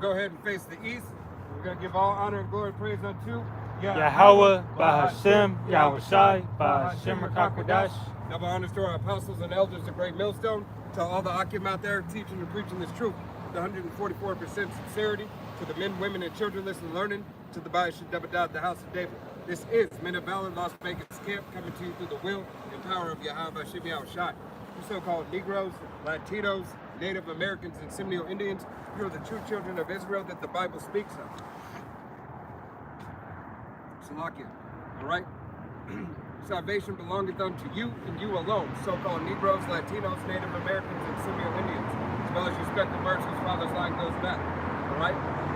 Go ahead and face the east. We're going to give all honor and glory and praise unto Yahweh, Bahashem, Yahushai, Bahashem Rakakwadash. Double honors to our apostles and elders, the great millstone. To all the Akim out there teaching and preaching this truth. The 144% sincerity. To the men, women, and children listening and learning. To the Bayeshit Dabadad, the house of David. This is Men of Valor, Las Vegas Camp, coming to you through the will and power of Yahweh Hashem Yahushai. You so-called Negroes, Latinos, Native Americans, and Seminole Indians, you are the true children of Israel that the Bible speaks of. Salakia. All right? Salvation belongeth unto you and you alone, so-called Negroes, Latinos, Native Americans, and Seminole Indians, as well as respect the birds whose father's line goes back. All right?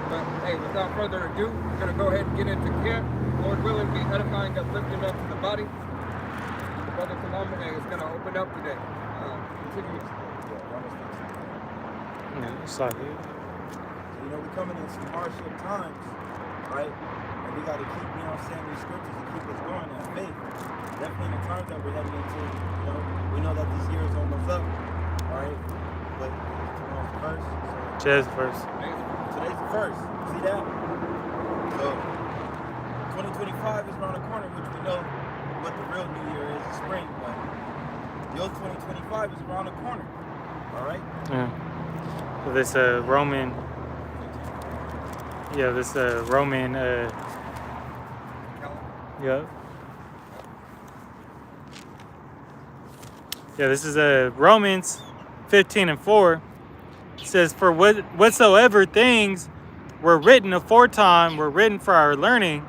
But hey, without further ado, we're going to go ahead and get into camp. Lord willing, be edifying, uplifting up to the body. Brother Talama is going to open up today. Continue. It's like it. You know, we're coming in some hardship times, right? And we got to keep, these scriptures and keep us going in faith. Definitely in the times that we're heading into, we know that this year is almost up, all right? But tomorrow's the first. Today's the first. Today's the first. See that? So, 2025 is around the corner, which we know what the real new year is, spring, but the old 2025 is around the corner, all right? Yeah. This Roman, this is Romans 15:4. It says, for whatsoever things were written aforetime were written for our learning,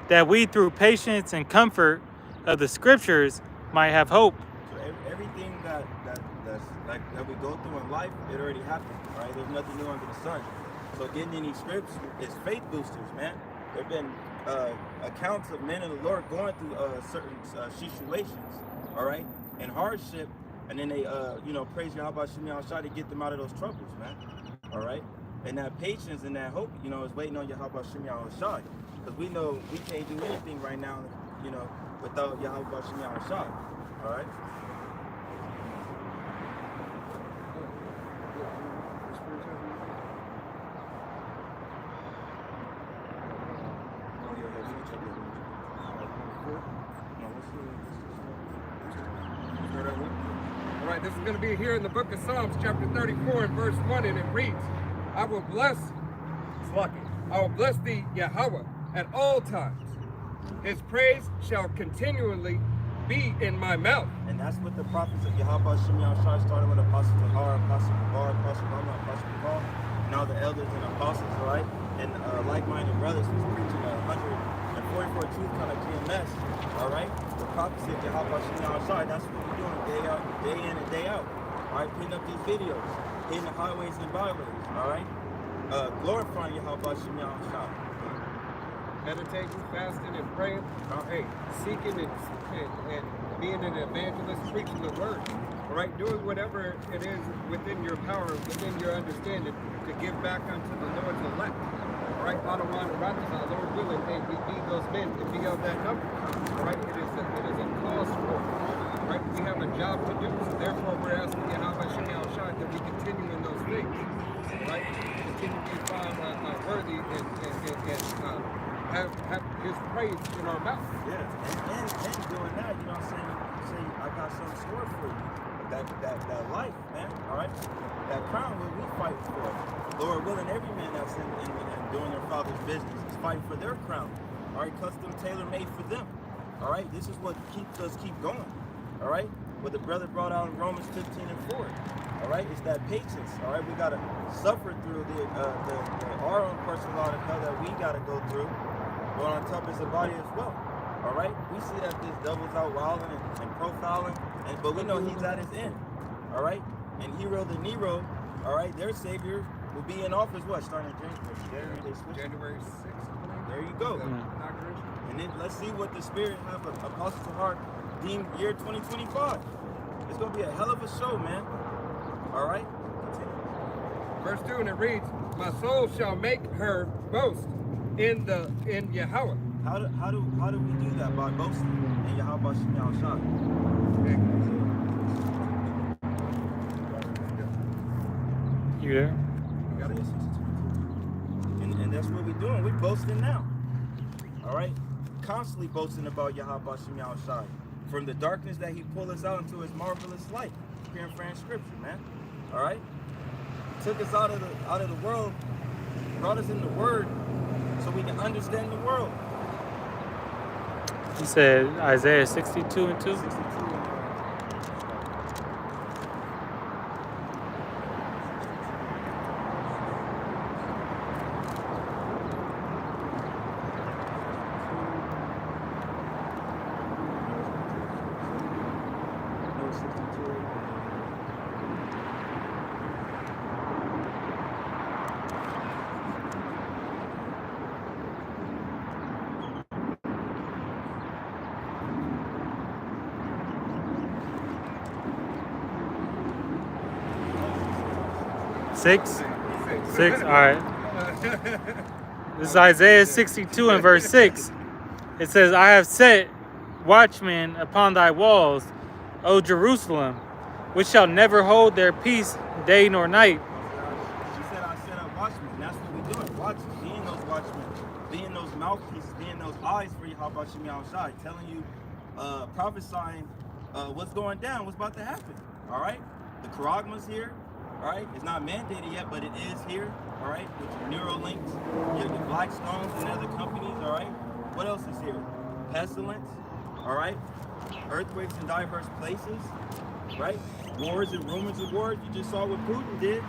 that we through patience and comfort of the scriptures might have hope. So everything that we go through in life, it already happened, right? There's nothing new under the sun. So getting in these scripts is faith boosters, man. There have been accounts of men of the Lord going through certain situations, all right, and hardship, and then they, praise Yahweh Shem Yahushai to get them out of those troubles, man, all right? And that patience and that hope, is waiting on Yahweh Shem Yahushai, because we know we can't do anything right now, without Yahweh Shem Yahushai, all right? All right, this is going to be here in the book of Psalms, chapter 34 and verse 1, and it reads, I will bless thee, Yahweh, at all times. His praise shall continually be in my mouth. And that's what the prophets of Yahweh Shem Yahushai started with Apostle Zahar, Apostle Gabar, Apostle Rama, Apostle Paul, and all the elders and apostles, right? And like-minded brothers was preaching 144 truth kind of GMS, all right? The prophecy of Yahweh Shem Yahushai, that's what we're doing day in and day out, all right? Putting up these videos, hitting the highways and byways, all right? Glorifying Yahweh Shem Yahushai. Meditating, fasting, and praying. Seeking and being an evangelist, preaching the word. All right, doing whatever it is within your power, within your understanding, to give back unto the Lord's elect. All right, Adawan Ratazah, Lord willing, may we be those men and be of that number. All right, it is a cause for. All right, we have a job to do. So therefore, we're asking Yahweh Shem Yahushai that we continue in those things. All right, continue to be found worthy and have his praise in our mouth. Yeah, and doing that, say I got something stored for you. That life, man, all right? That crown what we fight for. Lord willing, every man that's in doing their father's business is fighting for their crown. All right, custom tailor-made for them. All right, this is what keeps us keep going. All right, what the brother brought out in Romans 15:4. All right, it's that patience. All right, we gotta suffer through our own personal lot of hell that we gotta go through. But on top is the body as well. All right, we see that this devil's out wilding and profiling, but we know he's at his end. All right, and Hero the Nero, all right, their savior will be in office. What, starting January 6th. There you go. And then let's see what the Spirit have Apostle Zahar deemed year 2025. It's gonna be a hell of a show, man. All right. Continue. Verse 2, and it reads, my soul shall make her boast in Yahweh. How do we do that? By boasting in Yahweh Shem Yahushai. You there? Got it? doing? We're boasting now. All right? Constantly boasting about Yahweh Shem Yahushai. From the darkness that he pulled us out into his marvelous light. Here in French scripture, man. All right? Took us out of the world, brought us in the word so we can understand the world. You said Isaiah 62 and 2? 62. Six? All right. This is Isaiah 62 and verse 6. It says, I have set watchmen upon thy walls, O Jerusalem, which shall never hold their peace day nor night. She said, I set up watchmen. That's what we're doing. Watchmen, being those watchmen, being those mouthpieces, being those eyes for Yahweh Shem Yahushai, telling you, prophesying what's going down, what's about to happen. All right? The Charagma's here. All right, it's not mandated yet, but it is here. All right, with your Neuralinks, your Blackstones and other companies. All right, what else is here? Pestilence. All right, earthquakes in diverse places. Right, wars and rumors of wars. You just saw what Putin did.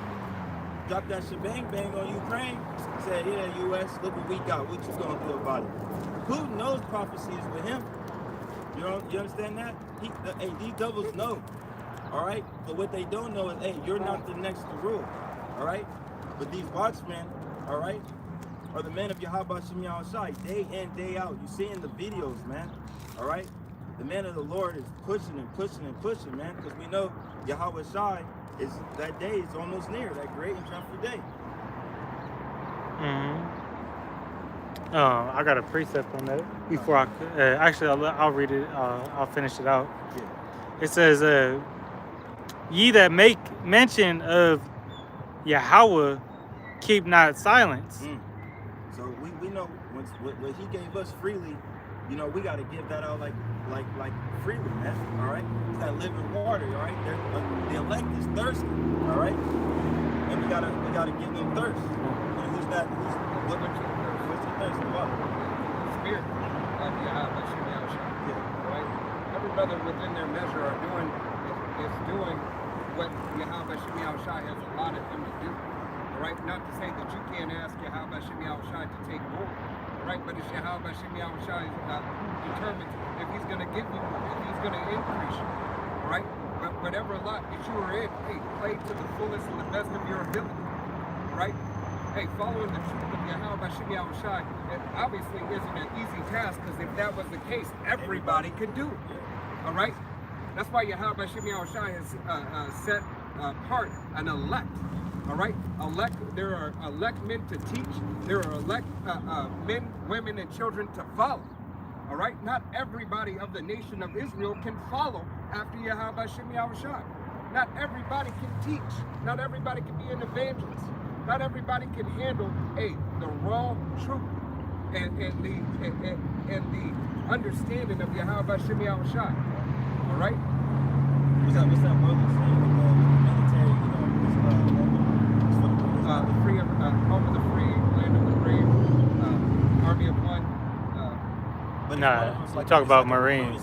Dropped that shebang bang on Ukraine. Said, yeah, U.S., look what we got. What you gonna do about it? Putin knows prophecy is with him. You understand that? Hey, these devils know. All right, but what they don't know is, hey, you're not the next to rule. All right, but these watchmen, all right, are the men of Yahweh Shem Yahushai, day in, day out. You see in the videos, man. All right, the man of the Lord is pushing and pushing and pushing, man, because we know Yahweh Shai is that day is almost near, that great and triumphant day. I got a precept on that before I actually I'll read it. I'll finish it out. Yeah. It says, ye that make mention of Yahweh, keep not silence. So we know what he gave us freely, you know, we got to give that out like freely, man. All right, it's that living water. All right, the elect is thirsty. All right, and we gotta give them thirst. And who's that? What's the thirst about? Spirit of Yahweh Shem Yahushai. Right? Every brother within their measure are doing what Yahweh Shem Yahushai has allotted them to do. All right? Not to say that you can't ask Yahweh Shem Yahushai to take more. All right? But it's Yahweh Shem Yahushai determines if he's going to give you, if he's going to increase you. All right? But whatever lot that you are in, hey, play to the fullest and the best of your ability. All right? Hey, following the truth of Yahweh Shem Yahushai, it obviously isn't an easy task, because if that was the case, everybody could do it. All right? That's why Yahweh Shem Yahushai has set apart an elect. All right? There are elect men to teach. There are elect men, women, and children to follow. All right? Not everybody of the nation of Israel can follow after Yahweh Shem Yahushai. Not everybody can teach. Not everybody can be an evangelist. Not everybody can handle the raw truth and the understanding of Yahweh Shem Yahushai. All right? What's that brother saying with the military, the free, home of the free, land of the brave, army of one. You talk about Marines.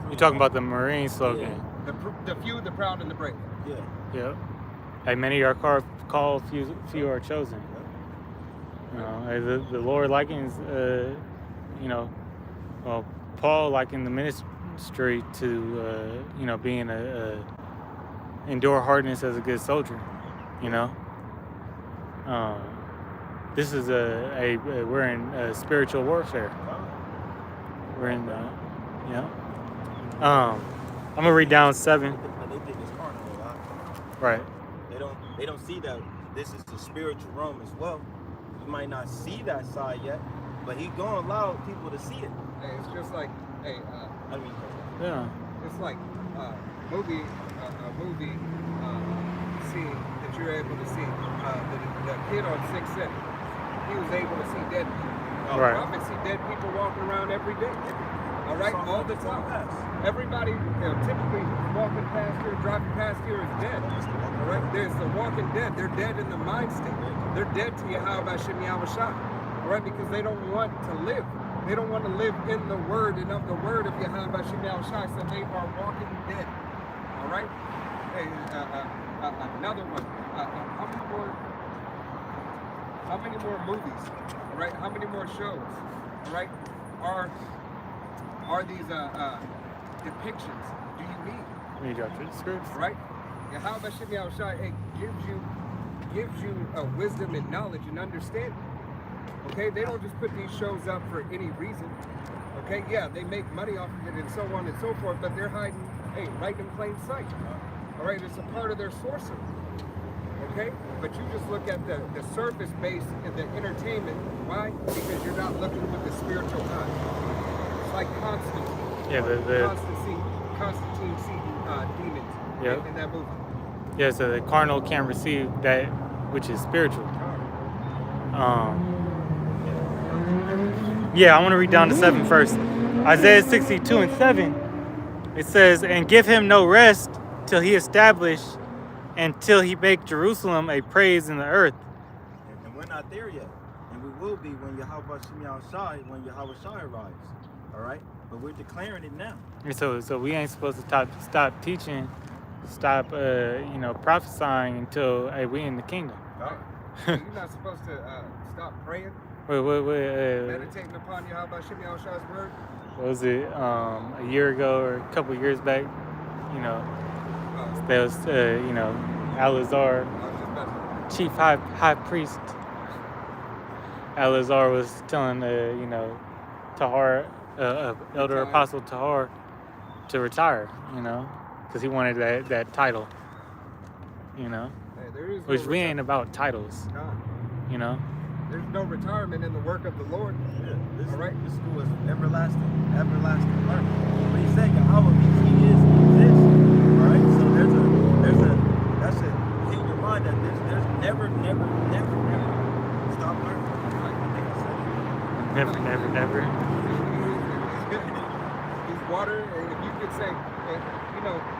You're talking about the Marine slogan. Yeah. The few, the proud, and the brave. Yeah. Yep. Hey, many are called, few are chosen. You know, the Lord likens, Paul likened the ministry to, being endure hardness as a good soldier. You know, this is we're in spiritual warfare. We're in, I'm gonna read down 7. But they think it's carnal, right? They don't see that this is the spiritual realm as well. You might not see that side yet, but he's gonna allow people to see it. Hey, it's just like, yeah. It's like a movie scene that you're able to see. The kid on 6th Sense, he was able to see dead people. Right. Prophets see dead people walking around every day. All right, all the time. Everybody, typically walking past here, driving past here is dead. All right, there's the walking dead. They're dead in the mind state. They're dead to Yahweh Hashem Yahweh Shai. All right, because they don't want to live. They don't want to live in the word and of the word of Yahweh Hashem Yahweh Shai. So they are walking dead. All right. Hey, another one. How many more movies? All right. How many more shows? All right. Are these depictions? Do you need? We got the scripts. Right? Yahweh Hashem Yahweh Shai gives you wisdom and knowledge and understanding. Okay, they don't just put these shows up for any reason. Okay, yeah, they make money off of it and so on and so forth, but they're hiding, hey, right in plain sight. All right, it's a part of their sorcery. Okay, but you just look at the surface base and the entertainment. Why? Because you're not looking with the spiritual eye. It's like Constantine. Yeah, Constantine seeing demons in that movie. Yeah, so the carnal can't receive that which is spiritual. Yeah, I want to read down to 7 first. Isaiah 62:7. It says, "And give him no rest till he establish, and till he make Jerusalem a praise in the earth." And we're not there yet. And we will be when Yahweh Shem Shai, when Yahweh Shai arrives. All right? But we're declaring it now. And so we ain't supposed to stop teaching, stop prophesying until we in the kingdom. You're not supposed to stop praying. Meditating upon Yahweh Shem Shai's word. What was it? A year ago or a couple of years back? There was Alazar, chief high priest. Alazar was telling Tahar, elder apostle Tahar, to retire. Because he wanted that title. Hey, there is Which we ain't about titles. There's no retirement in the work of the Lord. Yeah, all right. This school is everlasting learning. When you say Yahweh means he is, he exists. All right. So there's a that should hit your mind that there's never stop learning. Never. He's water, and if you could say,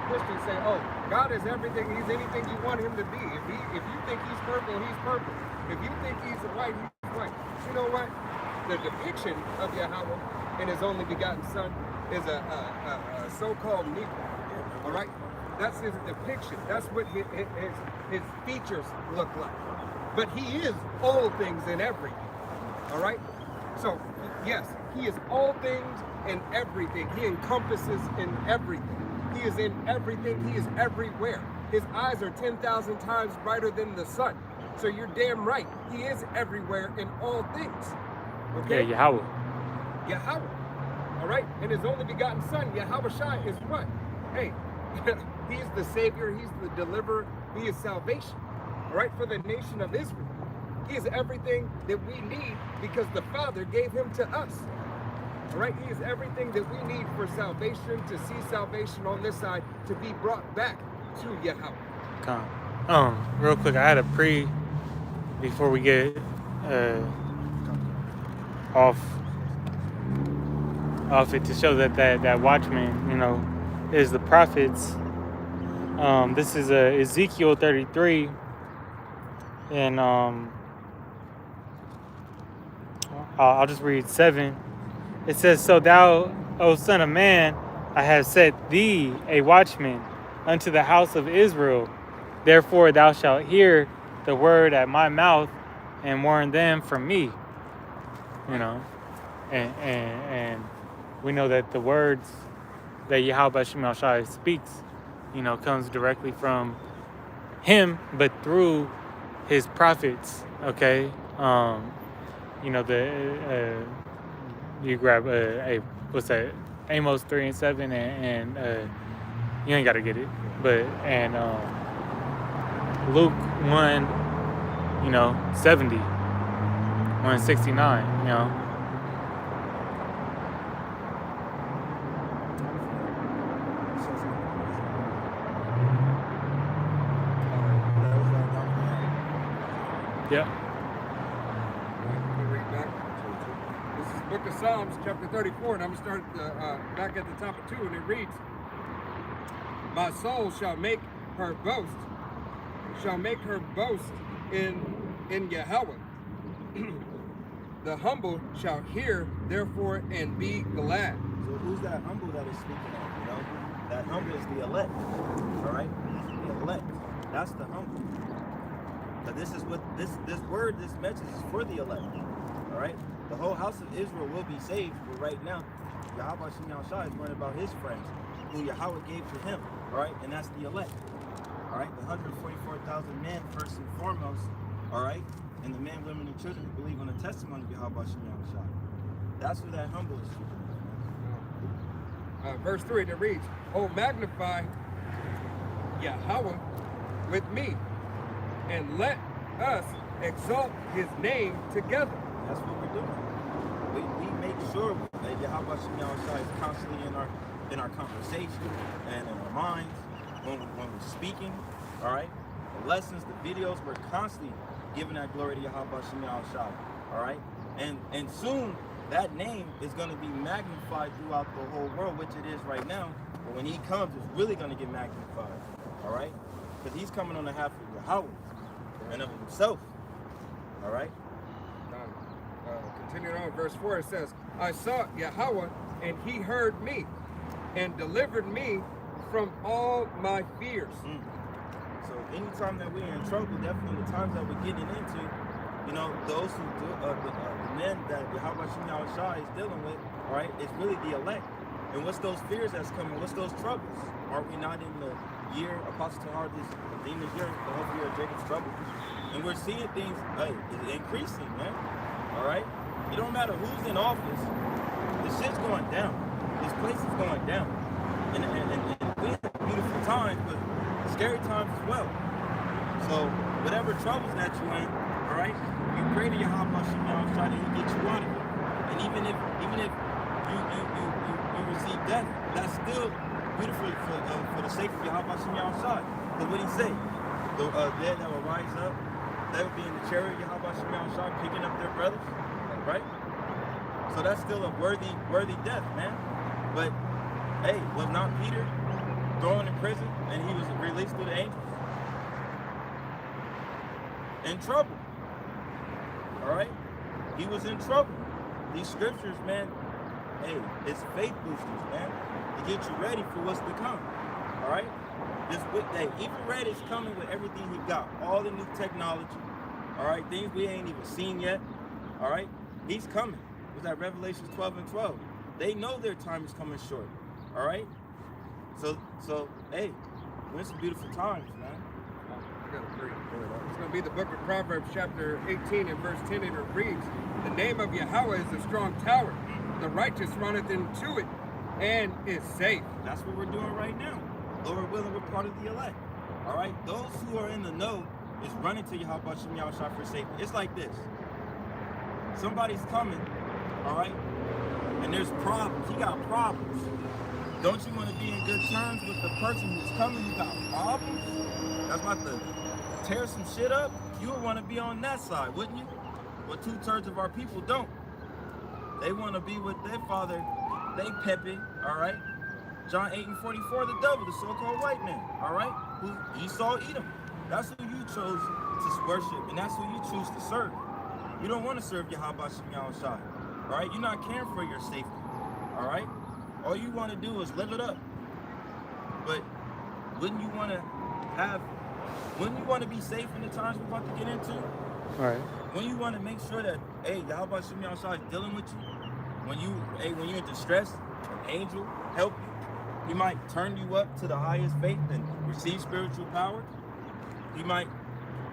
Christians say, "Oh, God is everything. He's anything you want him to be." If you think he's purple, he's purple. If you think he's white, he's white. You know what? The depiction of Yahweh and his only begotten Son is a so-called Negro. All right? That's his depiction. That's what his features look like. But he is all things and everything. All right? So, yes, he is all things and everything. He encompasses in everything. He is in everything. He is everywhere. His eyes are 10,000 times brighter than the sun. So you're damn right. He is everywhere in all things. Okay? Yeah, Yahweh. All right? And his only begotten Son, Yahweh Shai, is what? Hey, he's the Savior. He's the deliverer. He is salvation. All right? For the nation of Israel. He is everything that we need because the Father gave him to us. All right? He is everything that we need for salvation, to see salvation on this side, to be brought back to Yahweh. Real quick, I had a before we get off it, to show that watchman, is the prophets. This is Ezekiel 33, and I'll just read 7. It says, "So thou, O son of man, I have set thee a watchman unto the house of Israel. Therefore thou shalt hear the word at my mouth and warn them from me." And we know that the words that Yahweh Shem Shai speaks, comes directly from him, but through his prophets. Okay, you grab what's that? Amos 3:7, and you ain't gotta get it, but Luke 1:70, 169, That Yeah. Book of Psalms, chapter 34, and I'm going to start back at the top of 2, and it reads, my soul shall make her boast in Yahweh. The humble shall hear, therefore, and be glad. So who's that humble that is speaking of? You know, that humble is the elect. All right, the elect. That's the humble. But this is what this word, this message is for the elect. All right, the whole house of Israel will be saved. But right now, Yahweh Shem Yahushua is worrying about his friends, who Yahweh gave to him. All right, and that's the elect. All right, the 144,000 men first and foremost. All right. And the men, women, and children who believe on the testimony of Yahweh Shem Yahushua. That's who that humble is. Verse 3 that reads, oh, magnify Yahweh with me, and let us exalt his name together. That's what we're doing. We make sure that Yahweh Shem Yahushua is constantly in our conversation and in our minds when we're speaking. All right, the lessons, the videos, we're constantly giving that glory to Yahweh Shem Yahushua. All right, and soon that name is going to be magnified throughout the whole world, which it is right now. But when he comes, it's really going to get magnified. All right, because he's coming on behalf of Yahweh and of himself. All right. Continuing on, verse 4, it says, I sought Yahweh, and he heard me, and delivered me from all my fears. So anytime that we're in trouble, definitely the times that we're getting into, you know, those who do, the men that Yahweh Shem Yahushua is dealing with, right, it's really the elect. And what's those fears that's coming? What's those troubles? Are we not in the year, Apostle Tahar, this demon year, the whole year of Jacob's trouble? And we're seeing things, it's increasing, man. All right? It don't matter who's in office, the shit's going down. This place is going down. And we're in beautiful times, but scary times as well. So whatever troubles that you're in, all right, you pray to Yahweh Shem Yahushua that he get you out of it. And even if you receive death, that's still beautiful for the sake of Yahweh Shem Yahushua. Because what he say, the dead that will rise up, they will be in the chariot of Yahweh Shem Yahushua picking up their brothers, right? So that's still a worthy death, man. But hey, was not Peter thrown in prison and he was released through the angels? In trouble. All right? He was in trouble. These scriptures, man, hey, it's faith boosters, man, to get you ready for what's to come. All right? Even Red is coming with everything he got, all the new technology. All right? Things we ain't even seen yet. All right? He's coming. Was that Revelations 12 and 12? They know their time is coming short. All right? So hey, it's some beautiful times, man. It's going to be the book of Proverbs, chapter 18 and verse 10, and it reads, the name of Yahweh is a strong tower. The righteous runneth into it and is safe. That's what we're doing right now. Lord willing, we're part of the elect. All right? Those who are in the know is running to Yahweh Shem Yahushua for safety. It's like this. Somebody's coming, all right? And there's problems. He got problems. Don't you want to be in good terms with the person who's coming who got problems? That's about to tear some shit up. You would want to be on that side, wouldn't you? Well, 2/3 of our people don't. They want to be with their father, they Pepe, all right? John 8 and 44, the devil, the so-called white man, all right? Who Esau, Edom. That's who you chose to worship, and that's who you choose to serve. You don't want to serve Yahweh Shem Yahushua, all right? You're not caring for your safety, all right? All you want to do is live it up. But wouldn't you want to be safe in the times we're about to get into? All right. When you want to make sure that, hey, Yahweh Shem Yahushua is dealing with you, when you're in distress, an angel help you. He might turn you up to the highest faith and receive spiritual power. He might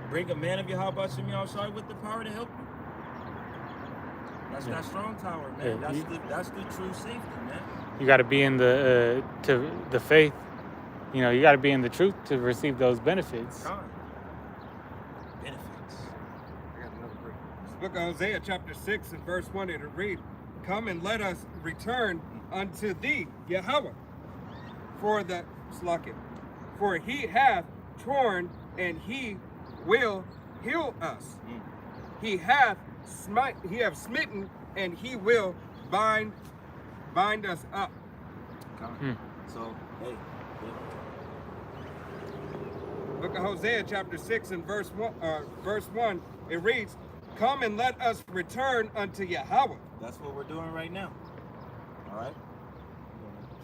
bring a man of Yahweh Shem Yahushua with the power to help you. That's that strong tower, man. Yeah, that's the true safety, man. You got to be in the faith. You know, you got to be in the truth to receive those benefits. Benefits. I got another verse. It's the book of Hosea, chapter 6 and verse 1, it'll read, come and let us return unto thee, Yahweh, for he hath torn and he will heal us. He hath smitten and he will bind us up. So, hey, Book of Hosea, chapter 6 and verse 1, it reads, "Come and let us return unto Yahweh, that's what we're doing right now. All right.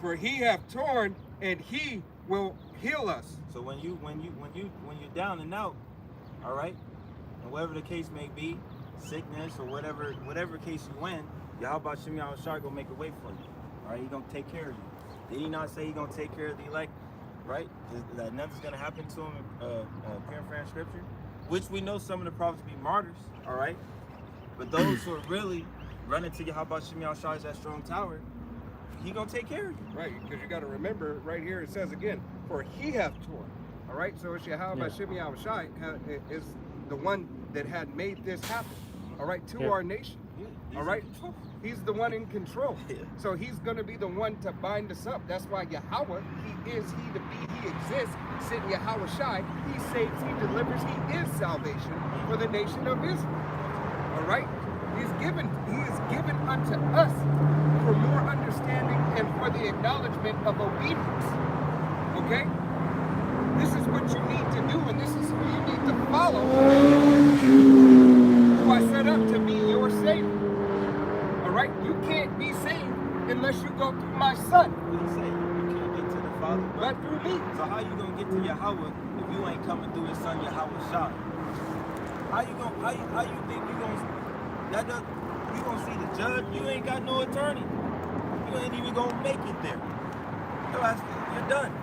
for he hath torn and he will heal us." So when you're down and out, all right, and whatever the case may be, sickness or whatever case you in, Yahweh Shem Yahushua gonna make a way for you. All right, he gonna take care of you. Did he not say he gonna take care of the elect? Right? That nothing's gonna happen to him, paraphrasing scripture, which we know some of the prophets be martyrs. All right, but those who are really running to Yahweh Shem Yahushua, that strong tower, he gonna take care of you. Right, because you got to remember right here it says again, "For he hath torn." All right, so it's Yahweh Shem Yahushua is the one that had made this happen. All right, to our nation. All right, he's the one in control. So he's going to be the one to bind us up. That's why Yahweh, he is, he to be, he exists. Sent Yahweh Shai, he saves, he delivers, he is salvation for the nation of Israel. All right, he is given unto us for more understanding and for the acknowledgement of obedience. Okay, this is what you need to do, and this is who you need to follow, who I set up to be your Savior. All right, you can't be saved unless you go through my son. What he say? You can't get to the Father but through me. So how you gonna get to Yahweh if you ain't coming through his son Yahweh Shai? How you think you gonna see the judge? You ain't got no attorney. You ain't even gonna make it there. You're done.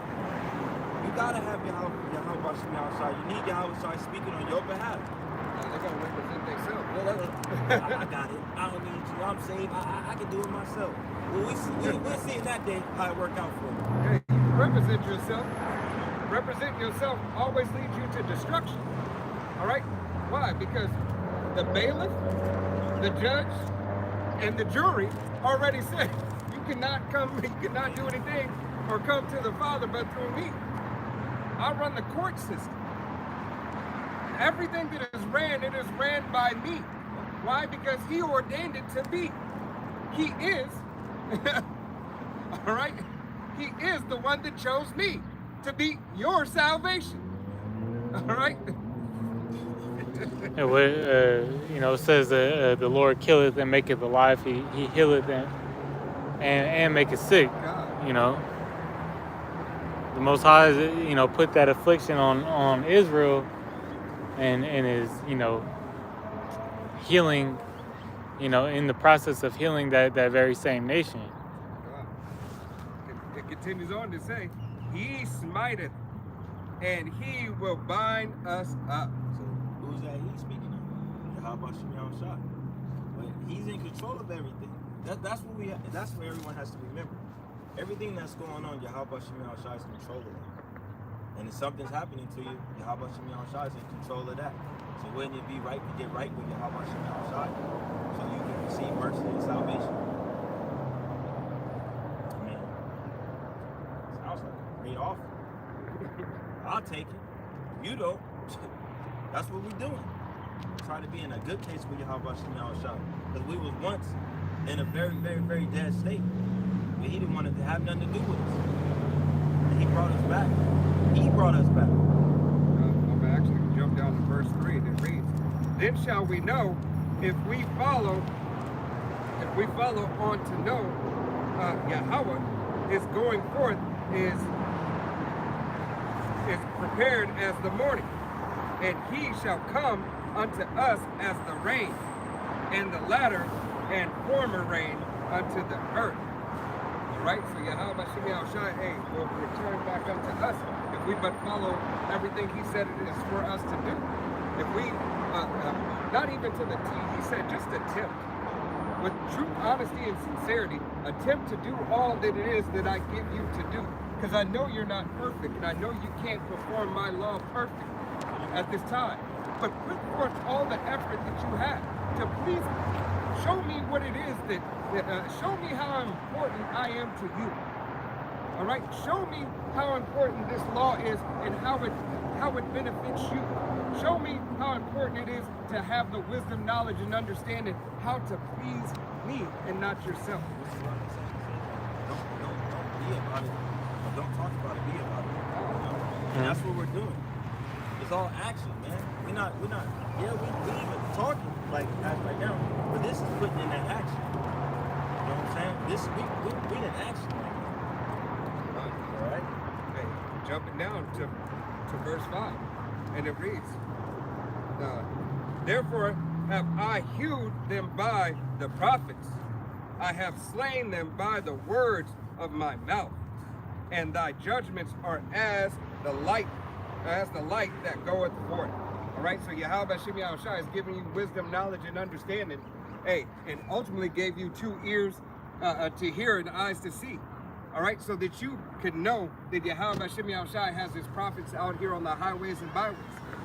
You gotta have Yahweh Shem Yahushua. You need Yahweh Shai speaking on your behalf. They gotta represent themselves. I got it. I don't need you. I'm saved. I can do it myself. Well, we'll see that day how it worked out for you. Hey, represent yourself. Represent yourself always leads you to destruction. All right? Why? Because the bailiff, the judge, and the jury already said you cannot do anything or come to the Father but through me. I run the court system. Everything that is ran, it is ran by me. Why? Because he ordained it to be. He is, all right? He is the one that chose me to be your salvation. All right? And what, it says that the Lord killeth and maketh alive. He healeth and maketh sick. God. You know, the Most High, put that affliction on Israel, and is healing, in the process of healing that very same nation. It continues on to say, "He smiteth, and he will bind us up." So who's that he's speaking of? Yahweh Shem Yahushua. But he's in control of everything. That's what everyone has to remember. Everything that's going on, Yahweh Shem Yahushua is in control of it. And if something's happening to you, Yahweh Shem Yahushua is in control of that. So wouldn't it be right to get right with Yahweh Shem Yahushua so you can receive mercy and salvation? I mean, sounds like a great offer. I'll take it. You don't. That's what we're doing. Try to be in a good place with Yahweh Shem Yahushua. Because we was once in a very, very, very dead state. But he didn't want to have nothing to do with us. And he brought us back. He brought us back. I'm actually going to jump down to verse 3 and it reads, "Then shall we know if we follow on to know Yahweh is going forth is prepared as the morning, and he shall come unto us as the rain, and the latter and former rain unto the earth." All right, so Yahweh Shem Yahushua will return back unto us if we but follow everything he said it is for us to do. If we, not even to the T, he said just attempt. With true honesty and sincerity, attempt to do all that it is that I give you to do. Because I know you're not perfect, and I know you can't perform my law perfect at this time. But put forth all the effort that you have to please show me what it is show me how important I am to you. All right, show me how important this law is and how it benefits you. Show me how important it is to have the wisdom, knowledge, and understanding how to please me and not yourself. This is what I'm saying. Don't be about it. Or don't talk about it. Be about it. You know? And that's what we're doing. It's all action, man. We're not. Yeah, we even talking like as right now, but this is putting in that action. You know what I'm saying? This we in action right now. All right. Hey, jumping down to verse 5, and it reads, therefore have I hewed them by the prophets. I have slain them by the words of my mouth. And thy judgments are as the light that goeth forth. All right, so Yahweh Shem Yahushua is giving you wisdom, knowledge, and understanding. Hey, and ultimately gave you 2 ears to hear and eyes to see. All right, so that you can know that Yahweh Shem Yahushua has his prophets out here on the highways and byways.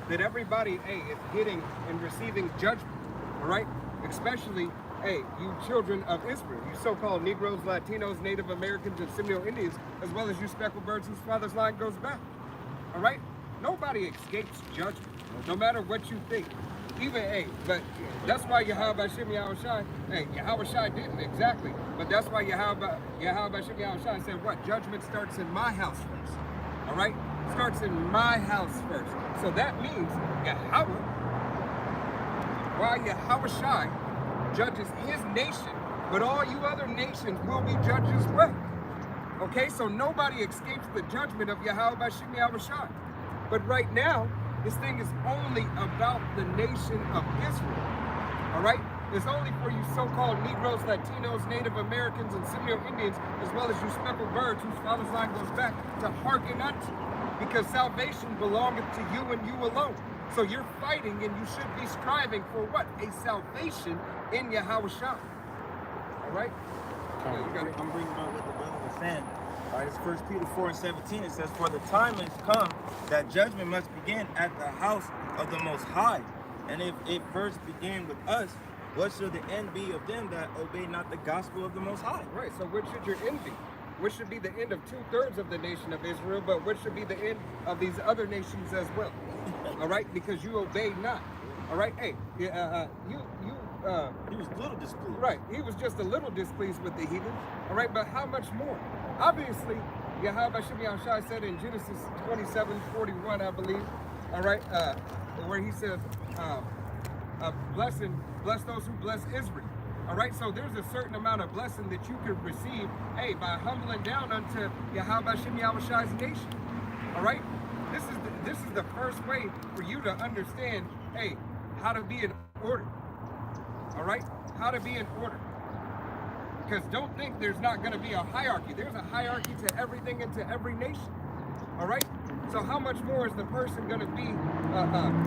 That everybody, hey, is getting and receiving judgment. All right, especially, hey, you children of Israel, you so-called Negroes, Latinos, Native Americans, and Seminole Indians, as well as you speckled birds whose father's line goes back. All right, nobody escapes judgment, no matter what you think. Even, hey, but that's why Yahweh Shem Yahushua, hey, Yahushua didn't exactly, but that's why Yahweh Shem Yahushua said what? Judgment starts in my house first. All right, starts in my house first. So that means Yahweh, while Yahushua judges his nation, but all you other nations will be judged as well. Okay, so nobody escapes the judgment of Yahweh Shem Yahushua. But right now, this thing is only about the nation of Israel. All right? It's only for you so-called Negroes, Latinos, Native Americans, and Seminole Indians, as well as you speckled birds whose father's line goes back, to hearken unto. Because salvation belongeth to you and you alone. So you're fighting and you should be striving for what? A salvation in Yahushua. All right? Yeah, you got it. I'm bringing up what the brother was saying. All right, it's 1 Peter 4:17. It says, for the time has come that judgment must begin at the house of the Most High. And if it first began with us, what shall the end be of them that obey not the gospel of the Most High? Right, so what should your end be? What should be the end of 2/3 of the nation of Israel, but what should be the end of these other nations as well? All right, because you obey not. All right, hey, he was a little displeased. Right, he was just a little displeased with the heathen. All right, but how much more? Obviously, Yahweh Shem Yahushua said in Genesis 27:41, I believe, all right, where he says, bless those who bless Israel. All right, so there's a certain amount of blessing that you could receive, hey, by humbling down unto Yahweh Shem Yahushua's nation. All right, this is the first way for you to understand, hey, how to be in order. All right, how to be in order. Because don't think there's not going to be a hierarchy. There's a hierarchy to everything and to every nation. All right, so how much more is the person going to be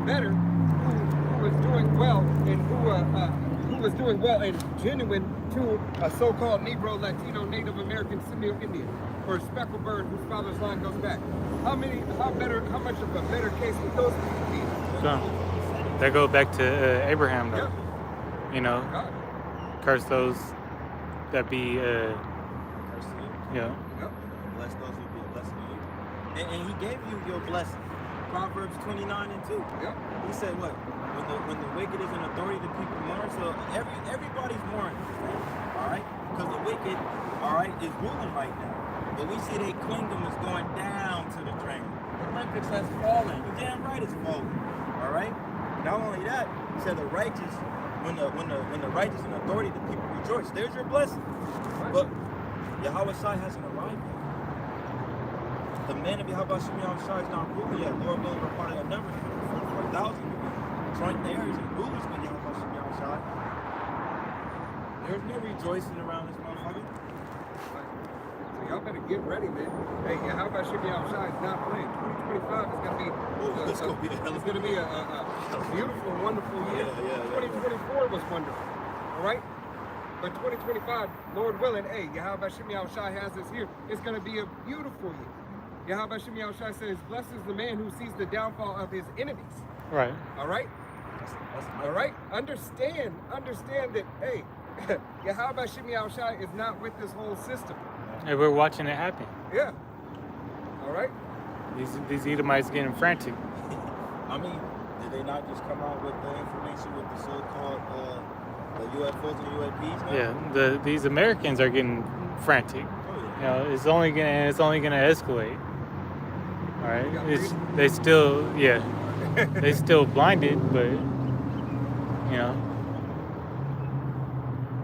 better who is doing well and who is doing well and genuine to a so-called Negro, Latino, Native American, Seminole Indian, or a speckled bird whose father's line goes back? How much of a better case would those people be? So, that go back to Abraham, though. Yep. You know, God. curse those that be, Curse you. yeah. Yep. Bless those who be a blessing to you. And he gave you your blessing. Proverbs 29:2. Yep. He said what? When the wicked is in authority, the people mourn. So everybody's mourning. All right? Because the wicked, all right, is ruling right now. But we see their kingdom is going down to the drain. The Olympics has fallen. You're damn right it's fallen. All right? Not only that, he said the righteous, when the righteous in authority, the people rejoice. There's your blessing. But Yahweh Shai hasn't arrived yet. The man of Yahweh Shai is not ruling yet. Lord will repart a number for 1,000 joint heirs and rulers with Yahweh Shai. There's no rejoicing around this motherfucker. So y'all better get ready, man. Hey, how about Shem Yahushua is not playing? 2025 is gonna be it's gonna be a beautiful, wonderful year. Yeah. 2024 was wonderful. All right? But 2025, Lord willing, hey, Yahweh Shem Yahushua has us here. It's gonna be a beautiful year. Yahweh Shem Yahushua says, blessed is the man who sees the downfall of his enemies. Right. All right? All right? Understand that, hey, Yahweh Shem Yahushua is not with this whole system. And we're watching it happen. Yeah. All right. These Edomites getting frantic. I mean, did they not just come out with the information with the so-called the UFOs and UAPs now? Yeah, these Americans are getting frantic. Oh, You yeah. know, it's only gonna escalate. All right, You got it's, reason? they still, yeah, they still blinded, but you know,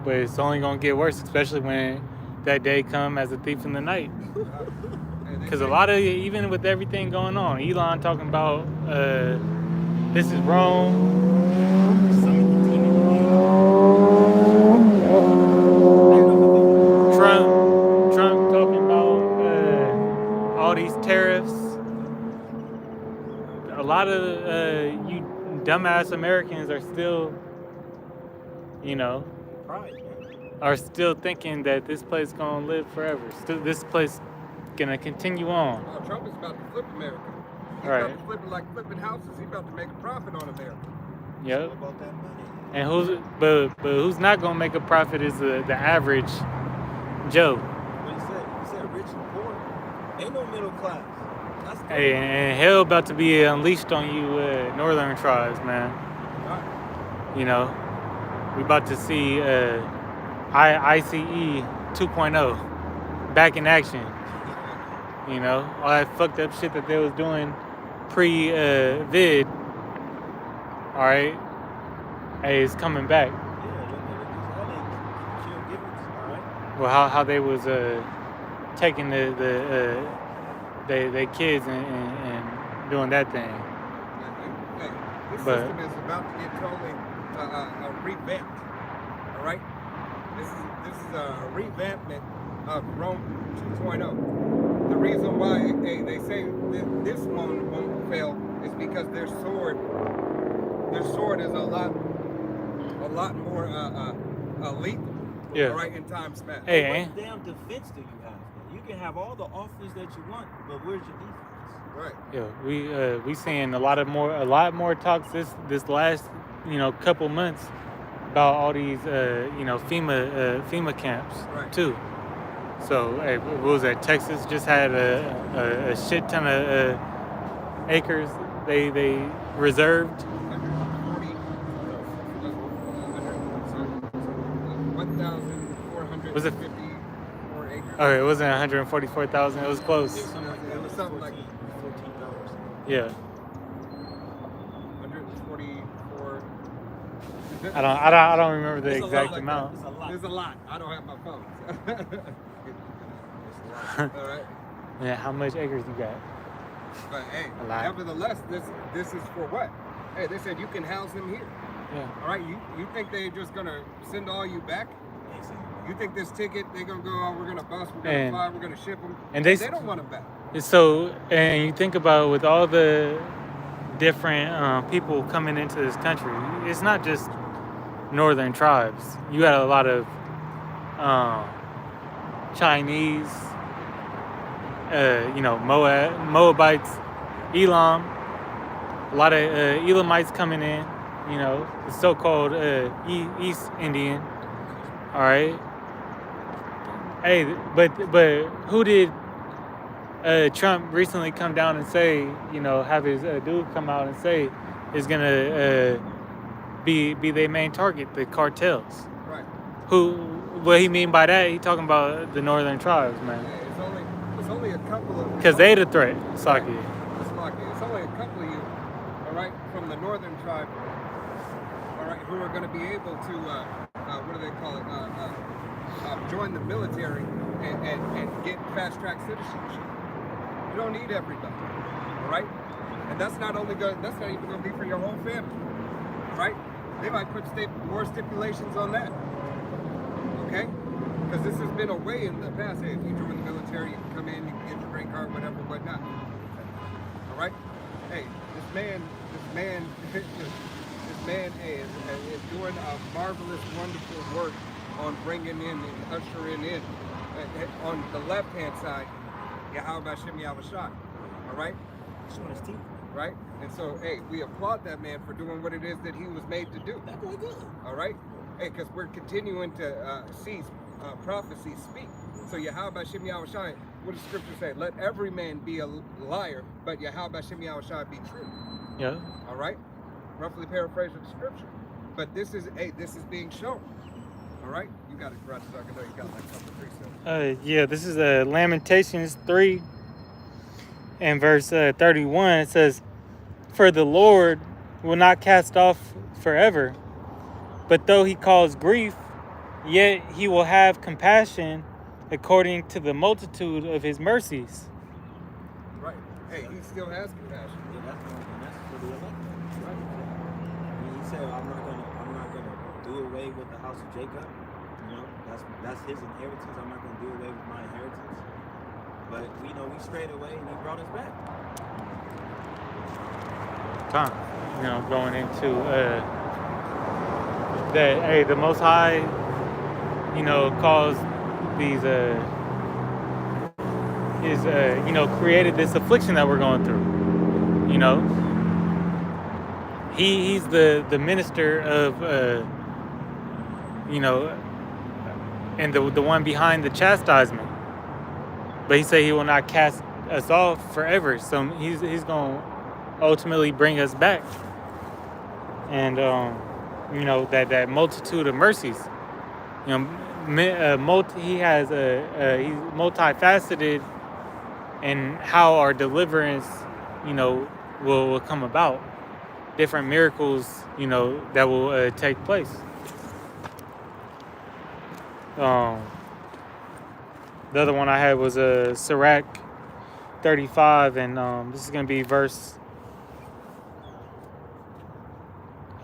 but it's only gonna get worse, especially when that day come as a thief in the night. Hey, they Because a say- lot of, even with everything going on, Elon talking about this is wrong. Some demon Trump talking about all these tariffs. A lot of you dumbass Americans are still, you know, pride, man. are still thinking that this place gonna live forever. Still, this place gonna continue on. Oh, Trump is about to flip America. He's Right. about to flip it like flipping houses. He's about to make a profit on America. It's Yep. all about that money. And but who's not gonna make a profit is the average Joe. What he said rich and poor. Ain't no middle class. That's the Hey, and hell about to be unleashed on you, northern tribes, man. Right. You know, we about to see ICE 2.0 back in action. You know, all that fucked up shit that they was doing pre-vid. All right, hey, it's coming back. Yeah, look at these kill givens, all right? Well, how they was taking they kids and doing that thing. Hey, this But- system is about to get totally revamped. All right. This is a revampment of Rome 2.0. The reason why they say this one won't fail is because their sword is a lot more lethal. Yeah. All right, in times past. Hey, What ain't- damn defense do you have? Man? You can have all the offense that you want, but where's your defense? Right. Yeah, we seeing a lot more talks this last couple months about all these FEMA camps Right. too. So hey, what was that? Texas just had a shit ton of acres they reserved. 1,454 Was it- acres. Okay, it wasn't 144,000. It was close. It was something like $14. Yeah, 144. I don't remember the It's a lot exact like that. amount. It's a lot. There's a lot. I don't have my phone. It's a lot. All right. Yeah, how much acres you got? But hey, A lot. nevertheless, this is for what? Hey, they said you can house them here. Yeah. All right. You think they're just gonna send all you back? Ain't saying You think this ticket they're gonna go? Oh, we're gonna bus. We're gonna And- fly. We're gonna ship them. and They they don't want them back. So, and you think about with all the different people coming into this country, it's not just northern tribes. You got a lot of Chinese, Moabites, Elam, a lot of Elamites coming in, the so-called East Indian. All right. Hey, but who did Trump recently come down and say, have his dude come out and say is gonna be their main target, the cartels. Right. What he mean by that? He talking about the northern tribes, man, Hey, it's only a couple of. because they the threat, Saki. It's only a couple of you, all right, from the northern tribe, all right, who are going to be able to, what do they call it, join the military and get fast-track citizenship. You don't need everybody, all right? And that's not even going to be for your whole family, right? They might put more stipulations on that, okay? Because this has been a way in the past. Hey, if you join the military, you can come in, you can get your green card, whatever, whatnot. All right. Hey, this man, hey, is doing a marvelous, wonderful work on bringing in and ushering in on the left-hand side, Yahweh Shem Yahushua. All right. showing his teeth. Right. And so, hey, we applaud that man for doing what it is that he was made to do. That boy good. All right. Hey, because we're continuing to see prophecy speak. So Yahweh Shem Yahushai, what does Scripture say? Let every man be a liar, but Yahweh Shem Yahushai be true. Yeah. All right, roughly paraphrase of the Scripture. But this is being shown. All right, you got it, brother. I know you got like something precepts. Yeah, this is Lamentations 3 and verse 31. It says, "For the Lord will not cast off forever, but though he cause grief, yet he will have compassion according to the multitude of his mercies." Right. Hey, he still has compassion. Yeah, that's for the elect. Right. I mean, he said, I'm not gonna do away with the house of Jacob. You know, that's his inheritance. I'm not gonna do away with my inheritance. But we strayed away, and he brought us back. Going into that, hey, the Most High, caused these, created this affliction that we're going through. He's the minister of, and the one behind the chastisement. But he said he will not cast us off forever. So he's going to ultimately bring us back. And, that multitude of mercies. He has he's multifaceted in how our deliverance, will come about. Different miracles, that will take place. The other one I had was Sirach 35, and this is going to be verse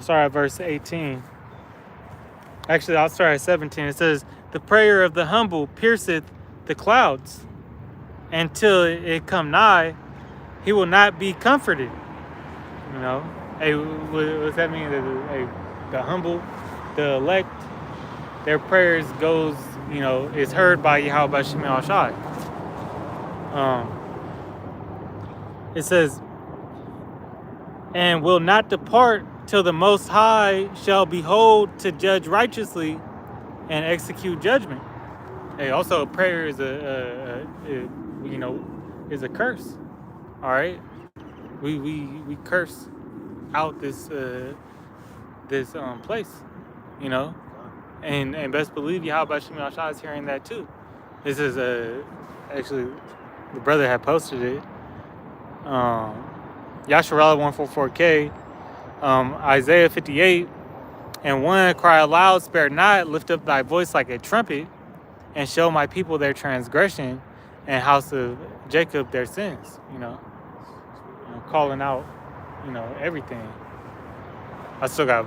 18. Actually, I'll start at 17. It says, "The prayer of the humble pierceth the clouds. Until it come nigh, he will not be comforted." Hey, what does that mean? The humble, the elect, their prayers goes, is heard by Yahweh Shem Yahushai. It says, "And will not depart till the Most High shall behold to judge righteously and execute judgment." Hey, also prayer is is a curse. All right, we curse out this place, and best believe Yahweh Shem Yahushua is hearing that too. This is actually the brother had posted it. Yasharallah 144K. Isaiah 58 and 1, "Cry aloud, spare not, lift up thy voice like a trumpet, and show my people their transgression, and house of Jacob their sins." Calling out, everything. I still got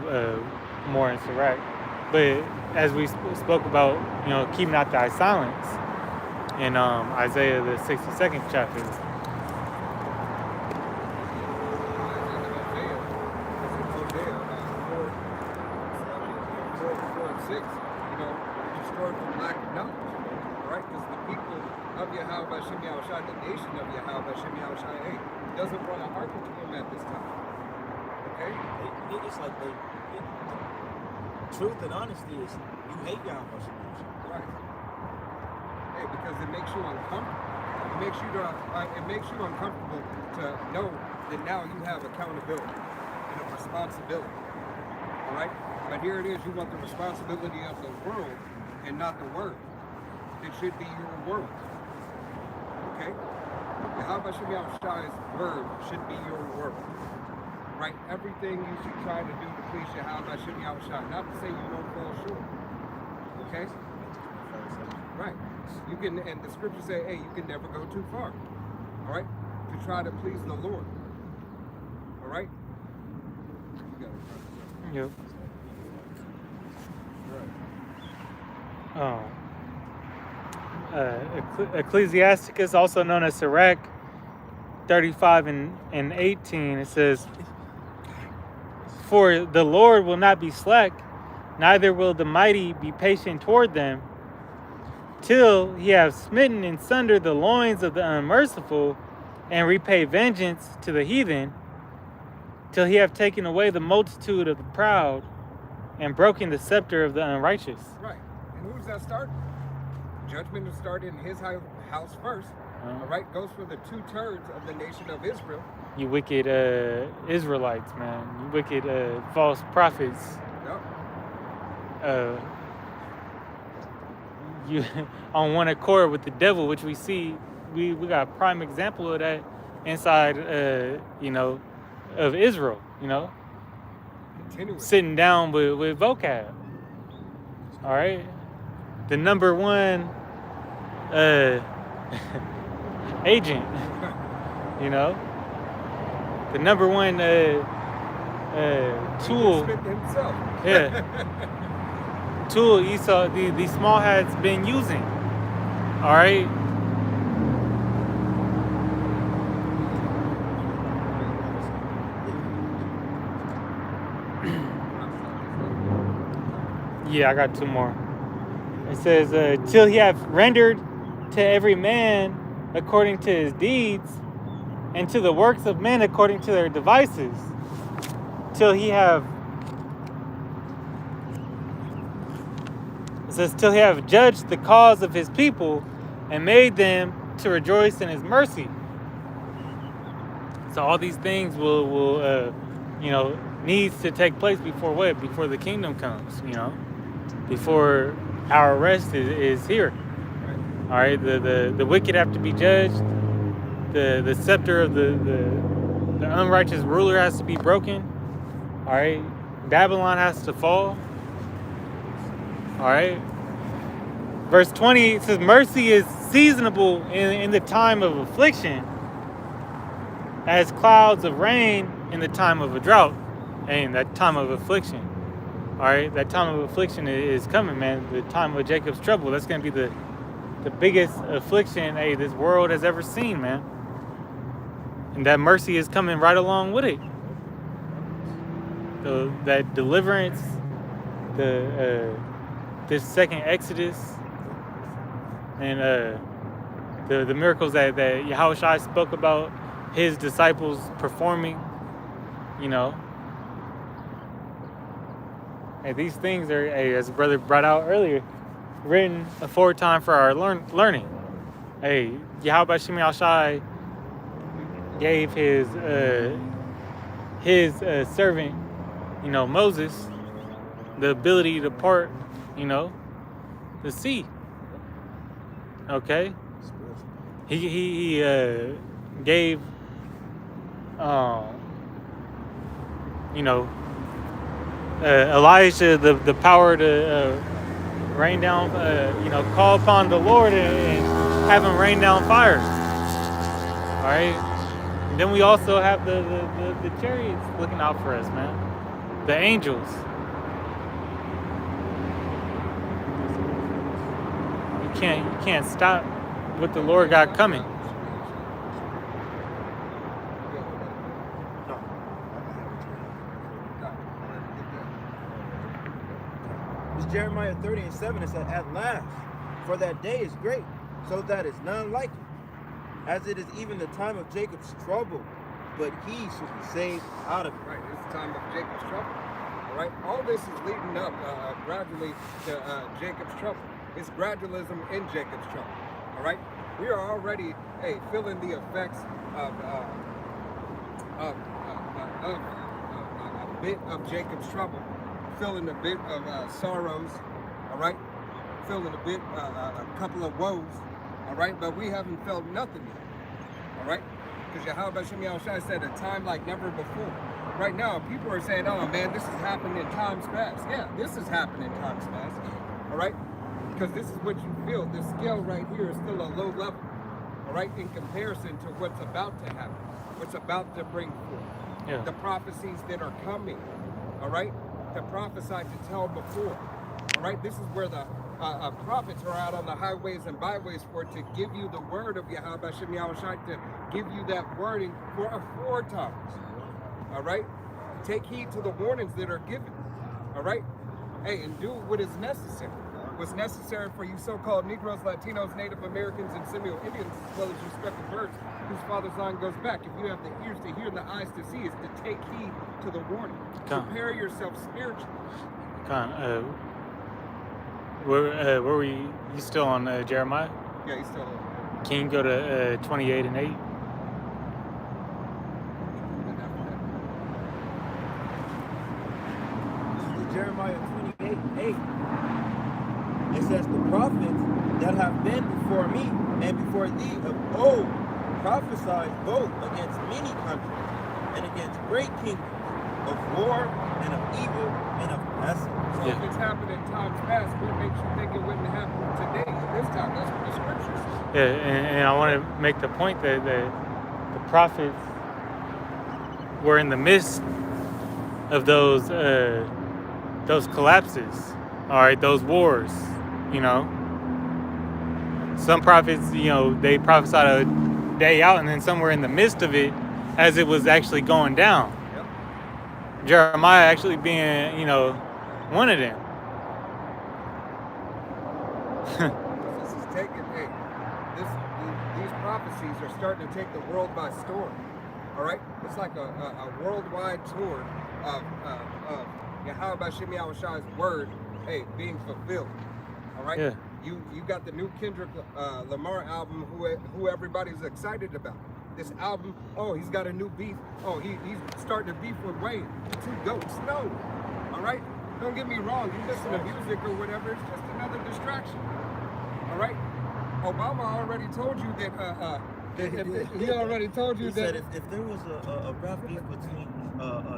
more in Sirach, but as we spoke about, keep not thy silence in Isaiah the 62nd chapter. Destroyed from lack of knowledge. All right, because the people of Yahweh Shem Yahushai, the nation of Yahweh Shem Yahushai, doesn't want to hearken to him at this time. Okay? It's like truth and honesty is you hate Yahweh Shem Yahushai. Right. Hey, because it makes you uncomfortable. It makes you uncomfortable to know that now you have accountability and a responsibility. All right? But here it is, you want the responsibility of the world and not the word. It should be your word. Okay? Yahweh Shem Yahushai's word should be your word. Right? Everything you should try to do to please Yahweh Shem Yahushai. Not to say you won't fall short. Okay? Right. You can, and the scriptures say, hey, you can never go too far. All right? To try to please the Lord. All right? You got it. Yep. Ecclesiasticus, also known as Sirach 35 and 18, it says, "For the Lord will not be slack, neither will the mighty be patient toward them, till he have smitten in sunder the loins of the unmerciful, and repay vengeance to the heathen, till he have taken away the multitude of the proud, and broken the scepter of the unrighteous." Right. And who does that start? judgment will start in his house first. All right, goes for the 2/3 of the nation of Israel. You wicked Israelites, man. You wicked false prophets. Yep. You on one accord with the devil, which we see. We got a prime example of that inside, of Israel. Continuous. Sitting down with vocab. All right, the number one agent. The number one tool. He himself. Yeah. Tool Esau, the small hat's been using. All right. Yeah, I got 2 more. It says, till he have rendered to every man according to his deeds, and to the works of men according to their devices, till he have, it says, till he have judged the cause of his people and made them to rejoice in his mercy. So all these things will needs to take place before what? Before the kingdom comes, before our rest is here. All right, the wicked have to be judged. The scepter of the unrighteous ruler has to be broken. All right, Babylon has to fall. All right. Verse 20 says, mercy is seasonable in the time of affliction, as clouds of rain in the time of a drought. And that time of affliction. All right, that time of affliction is coming, man. The time of Jacob's trouble. That's going to be the biggest affliction this world has ever seen, man. And that mercy is coming right along with it. That deliverance, this second Exodus, and the miracles that Yahushua spoke about his disciples performing, And these things are, as the brother brought out earlier, written aforetime for our learning. Yahweh Shem Yahushai gave his servant, Moses, the ability to part, the sea. Okay, he gave, Elijah the power to rain down, call upon the Lord and have him rain down fire. All right. And then we also have the chariots looking out for us, man. The angels. You can't stop what the Lord got coming. It's Jeremiah 30:7. It said, at last, for that day is great, so that is none like it. As it is even the time of Jacob's trouble, but he should be saved out of it. Right, it's the time of Jacob's trouble. All right, all this is leading up gradually to Jacob's trouble. It's gradualism in Jacob's trouble. All right, we are already feeling the effects of a bit of Jacob's trouble, feeling a bit of sorrows. All right, feeling a bit, a couple of woes. All right, but we haven't felt nothing yet. All right, because Yahweh Shem Yahushua said a time like never before. Right now, people are saying, "Oh man, this has happened in times past." Yeah, this has happened in times past. All right, because this is what you feel. This scale right here is still a low level. All right, in comparison to what's about to happen, what's about to bring forth, the prophecies that are coming. All right, to prophesy, to tell before. All right, this is where the prophets are out on the highways and byways for to give you the word of Yahweh Shem Yahushua, to give you that wording for aforetimes. All right, take heed to the warnings that are given. All right, and do what is necessary. What's necessary for you so-called Negroes, Latinos, Native Americans, and Seminole Indians, as well as respected birds whose father's line goes back. If you have the ears to hear and the eyes to see, is to take heed to the warning. Prepare yourself spiritually. Where were you? You still on Jeremiah? Yeah, he's still on. Can you go to 28 and 8? And after that, This is Jeremiah 28:8. It says, the prophets that have been before me and before thee of old prophesied both against many countries and against great kingdoms, of war and of evil and of pestilence. So Yeah. if it's happened in times past, what makes you think it wouldn't happen today, this time? That's what the scriptures say. Yeah, and I want to make the point that the prophets were in the midst of those collapses, all right, those wars, you know. Some prophets, you know, they prophesied a day out, and then some were in the midst of it as it was actually going down. Yep. Jeremiah actually being, you know, one of them. This is taking, hey, these prophecies are starting to take the world by storm. All right? It's like a worldwide tour of Yahweh Shem Yahushai's word, hey, being fulfilled. All right? Yeah. You got the new Kendrick Lamar album, who everybody's excited about. This album, oh, he's got a new beef. Oh, he's starting to beef with Wayne. The two goats. No. All right? Don't get me wrong. You listen to music or whatever, it's just another distraction. All right? Obama already told you that. He already told you He that. said if there was a rough beef between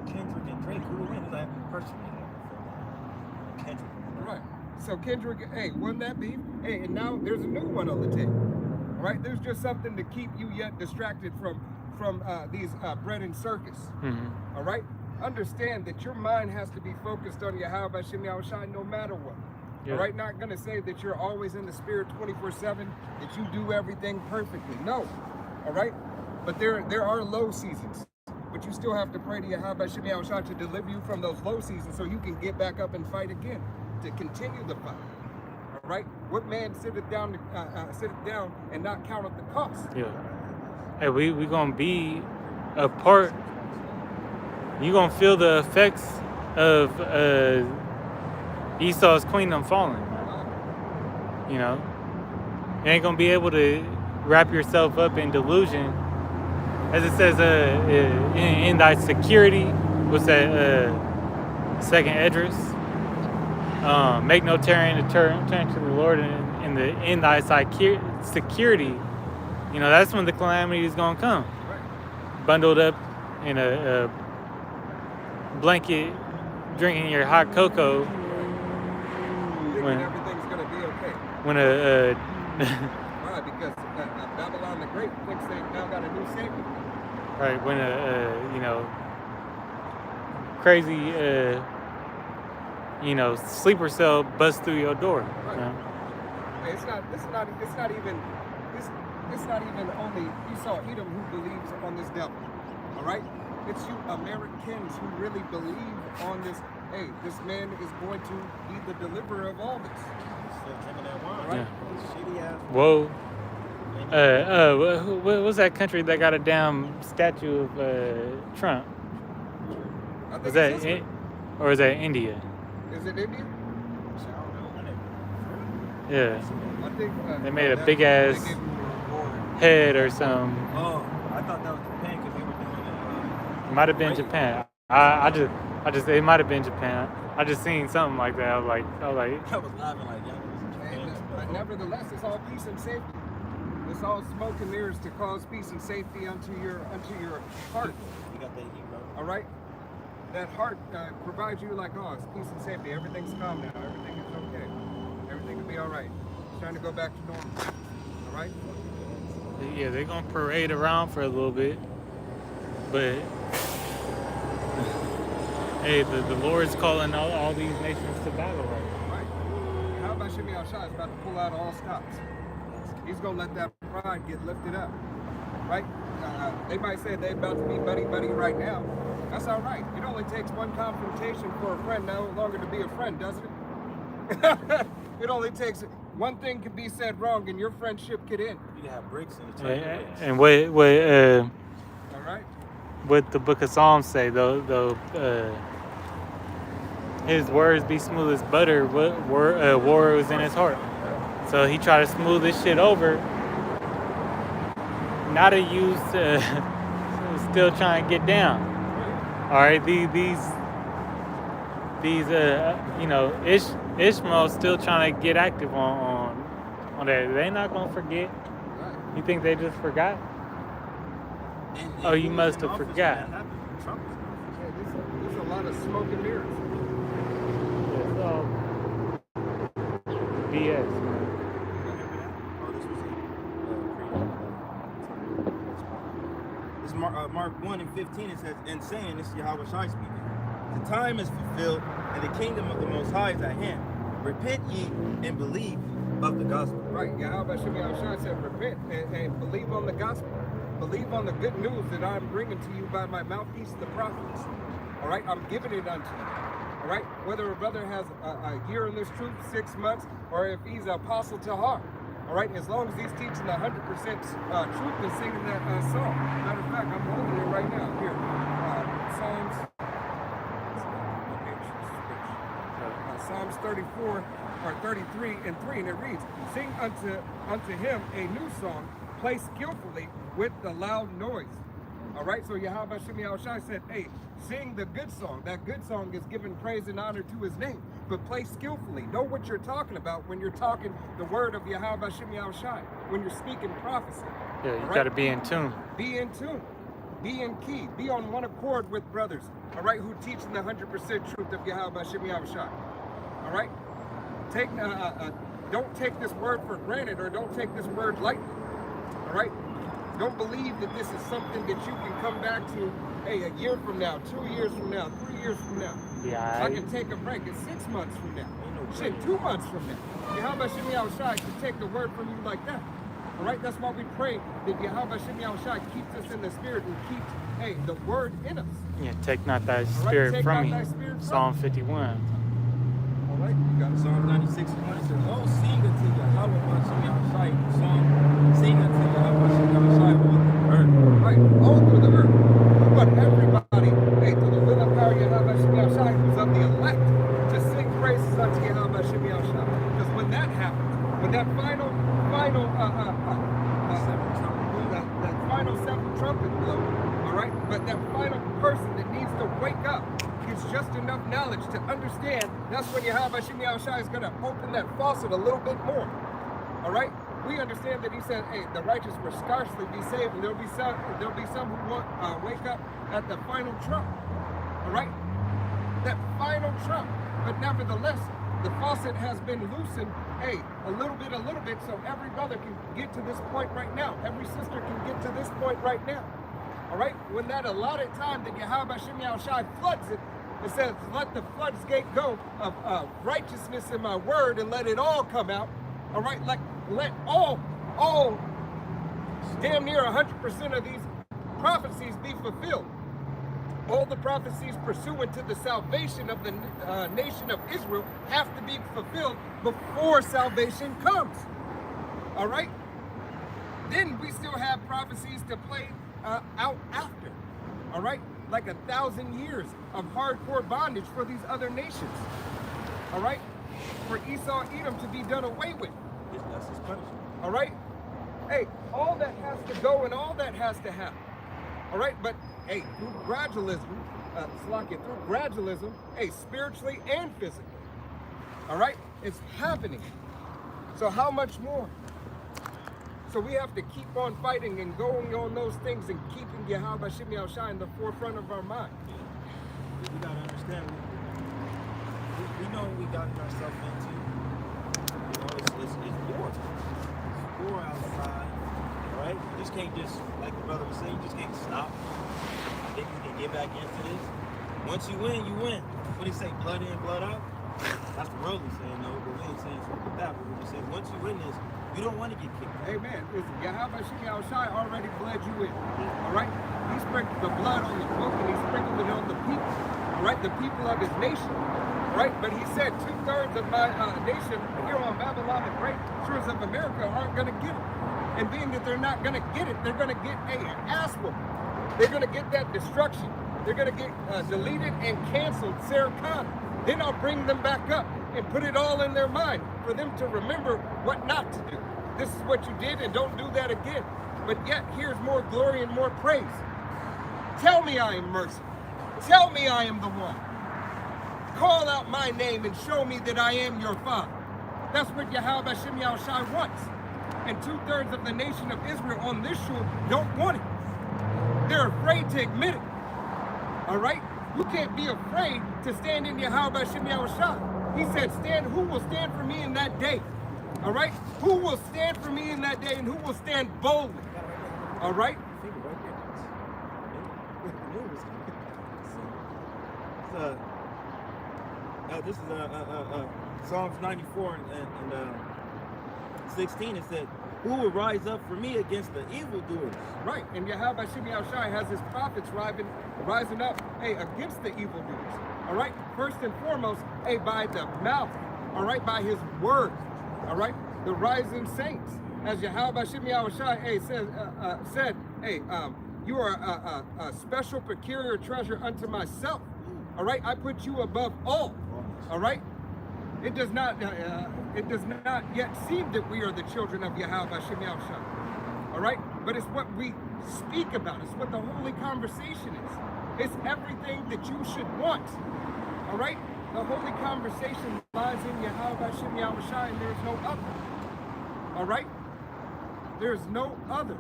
Kendrick and Drake, who would win? He's like, personally, Kendrick. Right. So Kendrick, hey, won that beef. Hey, and now there's a new one on the table. All right. There's just something to keep you yet distracted from these bread and circus. Mm-hmm. All right. Understand that your mind has to be focused on Yahweh Shem Yahushai no matter what. Yeah. All right. Not gonna say that you're always in the spirit 24/7, that you do everything perfectly. No. All right. But there are low seasons. But you still have to pray to Yahweh Shem Yahushai to deliver you from those low seasons so you can get back up and fight again, to continue the fight. All right? What man sitteth down and not count up the cost? Yeah. Hey, we gonna be a part. You gonna feel the effects of Esau's kingdom falling. You know, you ain't gonna be able to wrap yourself up in delusion, as it says in thy security. What's that? Second Esdras. Make no tarrying to turn to the Lord in thy security. You know, that's when the calamity is gonna come. Right. Bundled up in a blanket, drinking your hot cocoa. Thinking When- everything's going to be okay. When Why? Because Babylon the Great thinks they've now got a new savior. right, when you know, crazy you know, sleeper cell busts through your door. Right. You know? Hey, it's not even only Esau Edom who believes on this devil. All right? It's you Americans who really believe on this. Hey, this man is going to be the deliverer of all this. Still drinking that wine. Right. Shitty ass. Whoa. What's that country that got a damn statue of Trump? I think Was that it's it? Or is that India? Is it India? Yeah. I think They made a that- big they ass gave him a reward. head or something. Oh, I thought that was Japan because they were doing it. It might have been Japan. I just it might have been Japan. I just seen something like that. I was like, I was laughing like, yeah, it was And, Japan. nevertheless, it's all peace and safety. It's all smoke and mirrors to cause peace and safety unto your heart. You got that heat, bro. All right, that heart provides you like, oh, it's peace and safety. Everything's calm now. Everything is okay. Everything will be all right. It's trying to go back to normal. All right. yeah, they're gonna parade around for a little bit, but hey, the Lord's calling all these nations to battle right now. Right. How about Shimei Al-Shai is about to pull out all stops? He's gonna let that pride get lifted up, right? They might say they're about to be buddy right now. That's all right. It only takes one confrontation for a friend no longer to be a friend, doesn't it? It only takes one thing can be said wrong and your friendship could end. You can have bricks in the chain. And All right. what the Book of Psalms say, though, his words be smooth as butter, war was in his heart. So he tried to smooth this shit over. Not to use, still trying to get down. All right, these Ishmael's still trying to get active on that. They not gonna forget. You think they just forgot? And Oh, you who was must in have office when forgot. that happened? Trump was in office. Yeah, there's a lot of smoke and mirrors. It's all BS, man. Oh, this was This is Mark 1:15. It says, and saying, this is Yahweh Shai speaking. The time is fulfilled, and the kingdom of the Most High is at hand. Repent ye and believe of the gospel. Right, Yahweh Shem Yahushua said, repent and believe on the gospel. Believe on the good news that I'm bringing to you by my mouthpiece, the prophets. All right, I'm giving it unto you. All right, whether a brother has a year in this truth, 6 months, or if he's an apostle to heart. All right, as long as he's teaching 100% truth and singing that song. Matter of fact, I'm holding it right now. Here, Psalms. Psalms 34 or 33 and 3, and it reads, sing unto him a new song, play skillfully with the loud noise. All right, so Yahweh Shem Yahushua said, hey, sing the good song. That good song is giving praise and honor to his name, but play skillfully. Know what you're talking about when you're talking the word of Yahweh Shem Yahushua, when you're speaking prophecy. Yeah, you All got to right? be in tune. Be in tune. Be in key. Be on one accord with brothers, all right, who teach the 100% truth of Yahweh Shem Yahushua. All right? Don't take this word for granted, or don't take this word lightly. All right? Don't believe that this is something that you can come back to, hey, a year from now, 2 years from now, 3 years from now. Yeah, I can take a break. It's 6 months from now. Shit, 2 months from now. Yahweh Shem Yahushua can take the word from you like that. All right? That's why we pray that Yahweh Shem Yahushua keeps us in the spirit and keeps, hey, the word in us. Yeah, take not thy All right? spirit Take from not me. thy spirit from Psalm me. 51. All right? You got it. Psalm 96:1 says, oh, sing unto Yahweh Shem Yahushua the song. Sing unto Yahweh Shem Yahushua all the earth. Right, all through the earth. We want everybody, hey, through the will and power of Yahweh Shem Yahushua, who's of the elect, to sing praises unto Yahweh Shem Yahushua. Because when that happens, when that final seventh trumpet blow, all right, but that final person that needs to wake up gets just enough knowledge to understand, that's when Yahweh Shem Yahushua is going to open that faucet a little bit more. All right? We understand that he said, hey, the righteous will scarcely be saved, and there'll be some who won't wake up at the final trump. All right? That final trump. But nevertheless, the faucet has been loosened, hey, a little bit, so every brother can get to this point right now. Every sister can get to this point right now. All right? When that allotted time that Yahweh Shem Yahushua floods it, it says, let the floodgate go of righteousness in my word and let it all come out. All right? Let all damn near 100% of these prophecies be fulfilled. All the prophecies pursuant to the salvation of the nation of Israel have to be fulfilled before salvation comes. All right? Then we still have prophecies to play out after. All right? Like 1,000 years of hardcore bondage for these other nations. All right? For Esau, Edom to be done away with. That's his punishment. All right? Hey, all that has to go and all that has to happen. All right? But, hey, through gradualism, hey, spiritually and physically. All right? It's happening. So how much more? So we have to keep on fighting and going on those things and keeping Yahweh Shem Yahushua in the forefront of our mind. We gotta understand. We know what we got ourselves into. You know, it's war. It's war outside. All right? You just can't like the brother was saying, you just can't stop. Then you can get back into this. Once you win, you win. What do you say? Blood in, blood out? That's the world is saying, no, but we ain't saying something like that. But we're just saying, once you win this, you don't want to get kicked out. Amen. Listen, Yahweh Shem Yahushua already bled you in. All right? He sprinkled the blood on the book and he sprinkled it on the people. All right? The people of his nation. All right? But he said 2/3 of my nation here on Babylon the Great, shores of America, aren't going to get it. And being that they're not going to get it, they're going to get an ass whooping. They're going to get that destruction. They're going to get deleted and canceled, Sarah Connor. Then I'll bring them back up and put it all in their mind for them to remember what not to do. This is what you did, and don't do that again. But yet, here's more glory and more praise. Tell me I am merciful. Tell me I am the one. Call out my name and show me that I am your Father. That's what Yahweh Shem Yahushai wants. And 2/3 of the nation of Israel on this shore don't want it. They're afraid to admit it. All right? You can't be afraid to stand in Yahweh Shem Yahushai. He said, who will stand for me in that day? All right? Who will stand for me in that day, and who will stand boldly? All right? This is Psalms 94 and 16. It said, who will rise up for me against the evildoers? Right, and Yahweh Shem Yahushai has his prophets rising up, against the evildoers. All right, first and foremost, by the mouth. All right, by his word. All right, the rising saints, as Yahweh Shem Yahushai said, you are a special peculiar treasure unto myself. All right, I put you above all. All right, it does not yet seem that we are the children of Yahweh Shem Yahushai. All right, but it's what we speak about. It's what the holy conversation is. It's everything that you should want. All right, the holy conversation lies in Yahweh Shem Yahushai, and there's no other. All right, there's no other.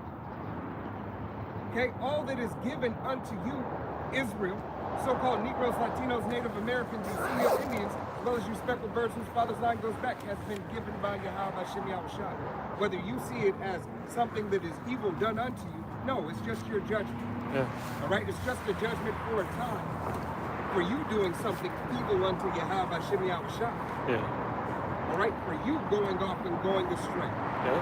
Okay, all that is given unto you, Israel, so-called Negroes, Latinos, Native Americans, and Sioux Indians, as well as you speckled birds whose father's line goes back, has been given by Yahweh Shem Yahushai. Whether you see it as something that is evil done unto you, no, it's just your judgment. Yeah. All right, it's just a judgment for a time. For you doing something evil unto Yahweh Shem Yahushai. Yeah. All right, for you going off and going astray. Yeah.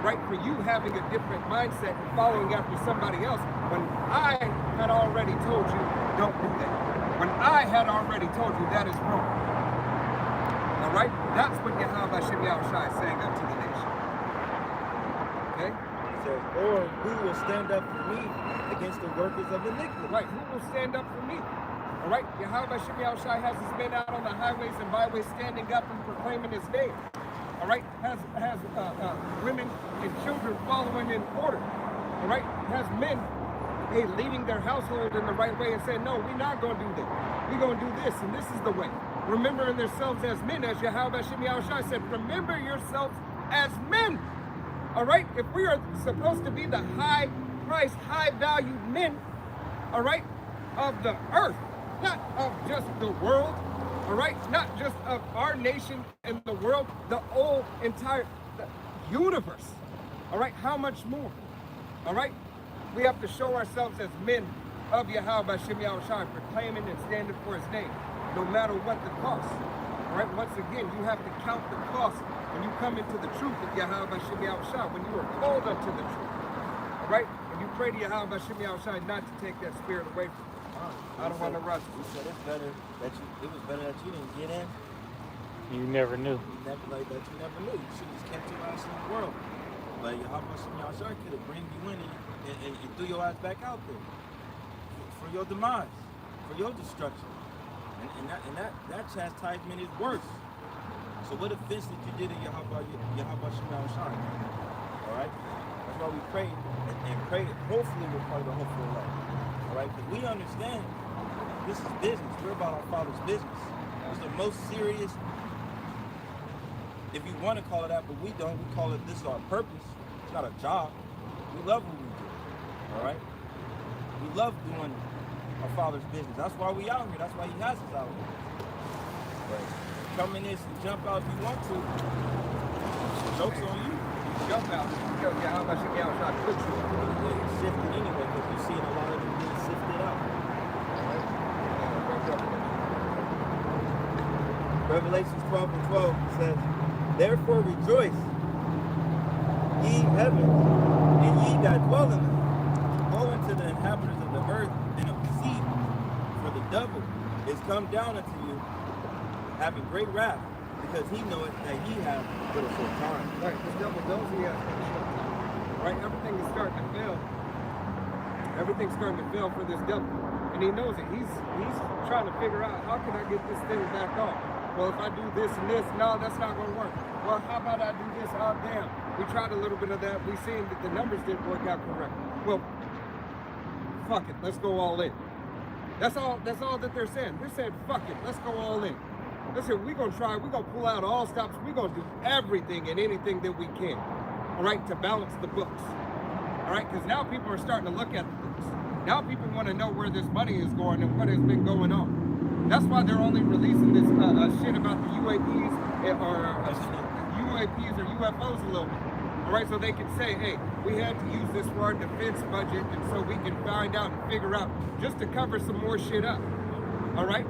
Right, for you having a different mindset and following after somebody else, when I had already told you, don't do that. When I had already told you that is wrong. All right, that's what Yahweh Shem Yahushai is saying unto the nation. Okay? So, or who will stand up for me against the workers of iniquity? Right, who will stand up for me? All right, Yahweh Shem Yahushai has his men out on the highways and byways standing up and proclaiming his name. All right, has women and children following in order. All right, has men leading their household in the right way and saying, no, we're not going to do that. We're going to do this, and this is the way. Remembering themselves as men, as Yahweh Shem Yahushai said, remember yourselves as men. All right, if we are supposed to be the high-priced, high-valued men, all right, of the earth, not of just the world, all right, not just of our nation and the world, the whole entire universe. All right, how much more? All right, we have to show ourselves as men of Yahweh Shem Yahushai, proclaiming and standing for his name, no matter what the cost. All right, once again, you have to count the cost when you come into the truth of Yahweh Shem Yahushai, when you are called unto the truth. All right, and you pray to Yahweh Shem Yahushai not to take that spirit away from you. I don't want to rush. We said it's better that it was better that you didn't get in. You never knew. You never knew. You should have just kept your ass in the world. But Yahweh Shem Yahushai could have bring you in and threw your ass back out there for your demise, for your destruction. And that chastisement is worse. So what offense did you do to Yahweh Shem Yahushai? All right. That's why we prayed and prayed. Hopefully we're part of the hopeful life. Right? Because we understand this is business. We're about our Father's business. It's the most serious, if you want to call it that, but we don't. We call it, this is our purpose. It's not a job. We love what we do. All right? We love doing our Father's business. That's why we out here. That's why he has us out here. Right? Come in this and jump out if you want to. Joke's on you. Jump out because Yahweh Shem Yahushai puts you. It's shifting anyway, because you're seeing a lot of them being sifted out. Revelations 12:12 says, therefore rejoice, ye heavens, and ye that dwell in them. Woe unto the inhabitants of the earth and of the sea, for the devil is come down unto you, having great wrath, because he knoweth that he hath but a short time. Right, the devil knows he has no short time. Right, everything is starting to fail. Everything's starting to fail for this devil. And he knows it. He's trying to figure out, how can I get this thing back on? Well, if I do this and this, no, that's not going to work. Well, how about I do this? Oh, damn. We tried a little bit of that. We seen that the numbers didn't work out correctly. Well, fuck it. Let's go all in. That's all that they're saying. They're saying, fuck it. Let's go all in. Listen, we're going to try. We're going to pull out all stops. We're going to do everything and anything that we can, all right, to balance the books. All right, because now people are starting to look at the books. Now people want to know where this money is going and what has been going on. That's why they're only releasing this shit about the UAPs or UFOs a little bit. All right, so they can say, hey, we had to use this for our defense budget, and so we can find out and figure out just to cover some more shit up. All right,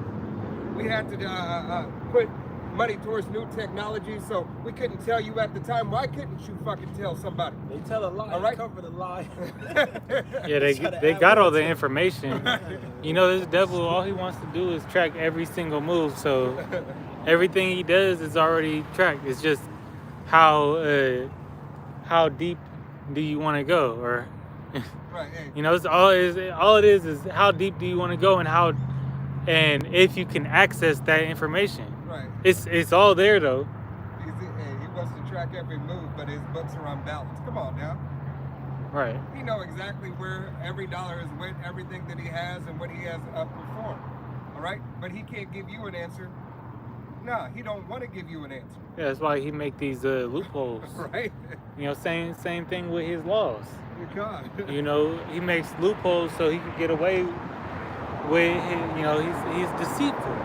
we had to put money towards new technology, so we couldn't tell you at the time. Why couldn't you fucking tell somebody? They tell a lie, all right? cover the lie. Yeah, they got all the information. You know, this devil, all he wants to do is track every single move. So everything he does is already tracked. It's just how deep do you want to go, or Right, hey. you know, it's all it is how deep do you want to go, and if you can access that information. Right. It's all there though. He wants to track every move, but his books are unbalanced. Come on now. Right. He know exactly where every dollar is went, everything that he has, and what he has performed. All right? But he can't give you an answer. No, he don't want to give you an answer. Yeah, that's why he make these loopholes. Right? You know, same thing with his laws. You can't. You know, he makes loopholes so he can get away with his, you know, he's deceitful.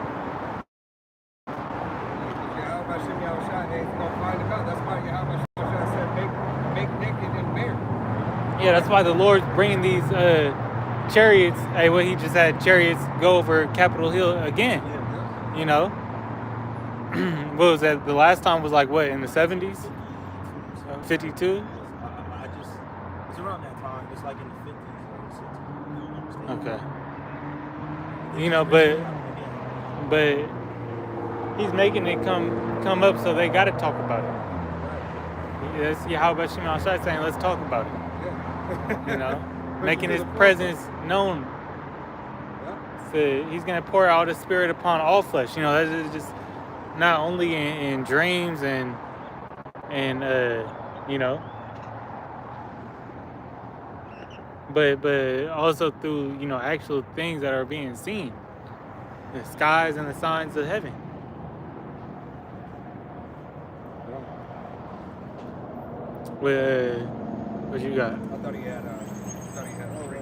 Yahweh Shem Yahushua ain't gonna find him out. That's why Yahweh Shem Yahushua said, make naked and bare. Yeah, that's why the Lord's bringing these chariots. Hey, well, he just had chariots go over Capitol Hill again. Yeah. You know, what was that? The last time was like what, in the 70s? 52? It's around that time. It's like in the 50s or 60s. Okay. You know, but he's making it come up, so they got to talk about it. That's Yahweh Shem Yahushua saying, let's talk about it. Yeah. You know, making his presence known. So he's going to pour out his spirit upon all flesh. You know, that is just not only in dreams and you know, but also through, you know, actual things that are being seen, the skies and the signs of heaven. What you got? I thought he had three.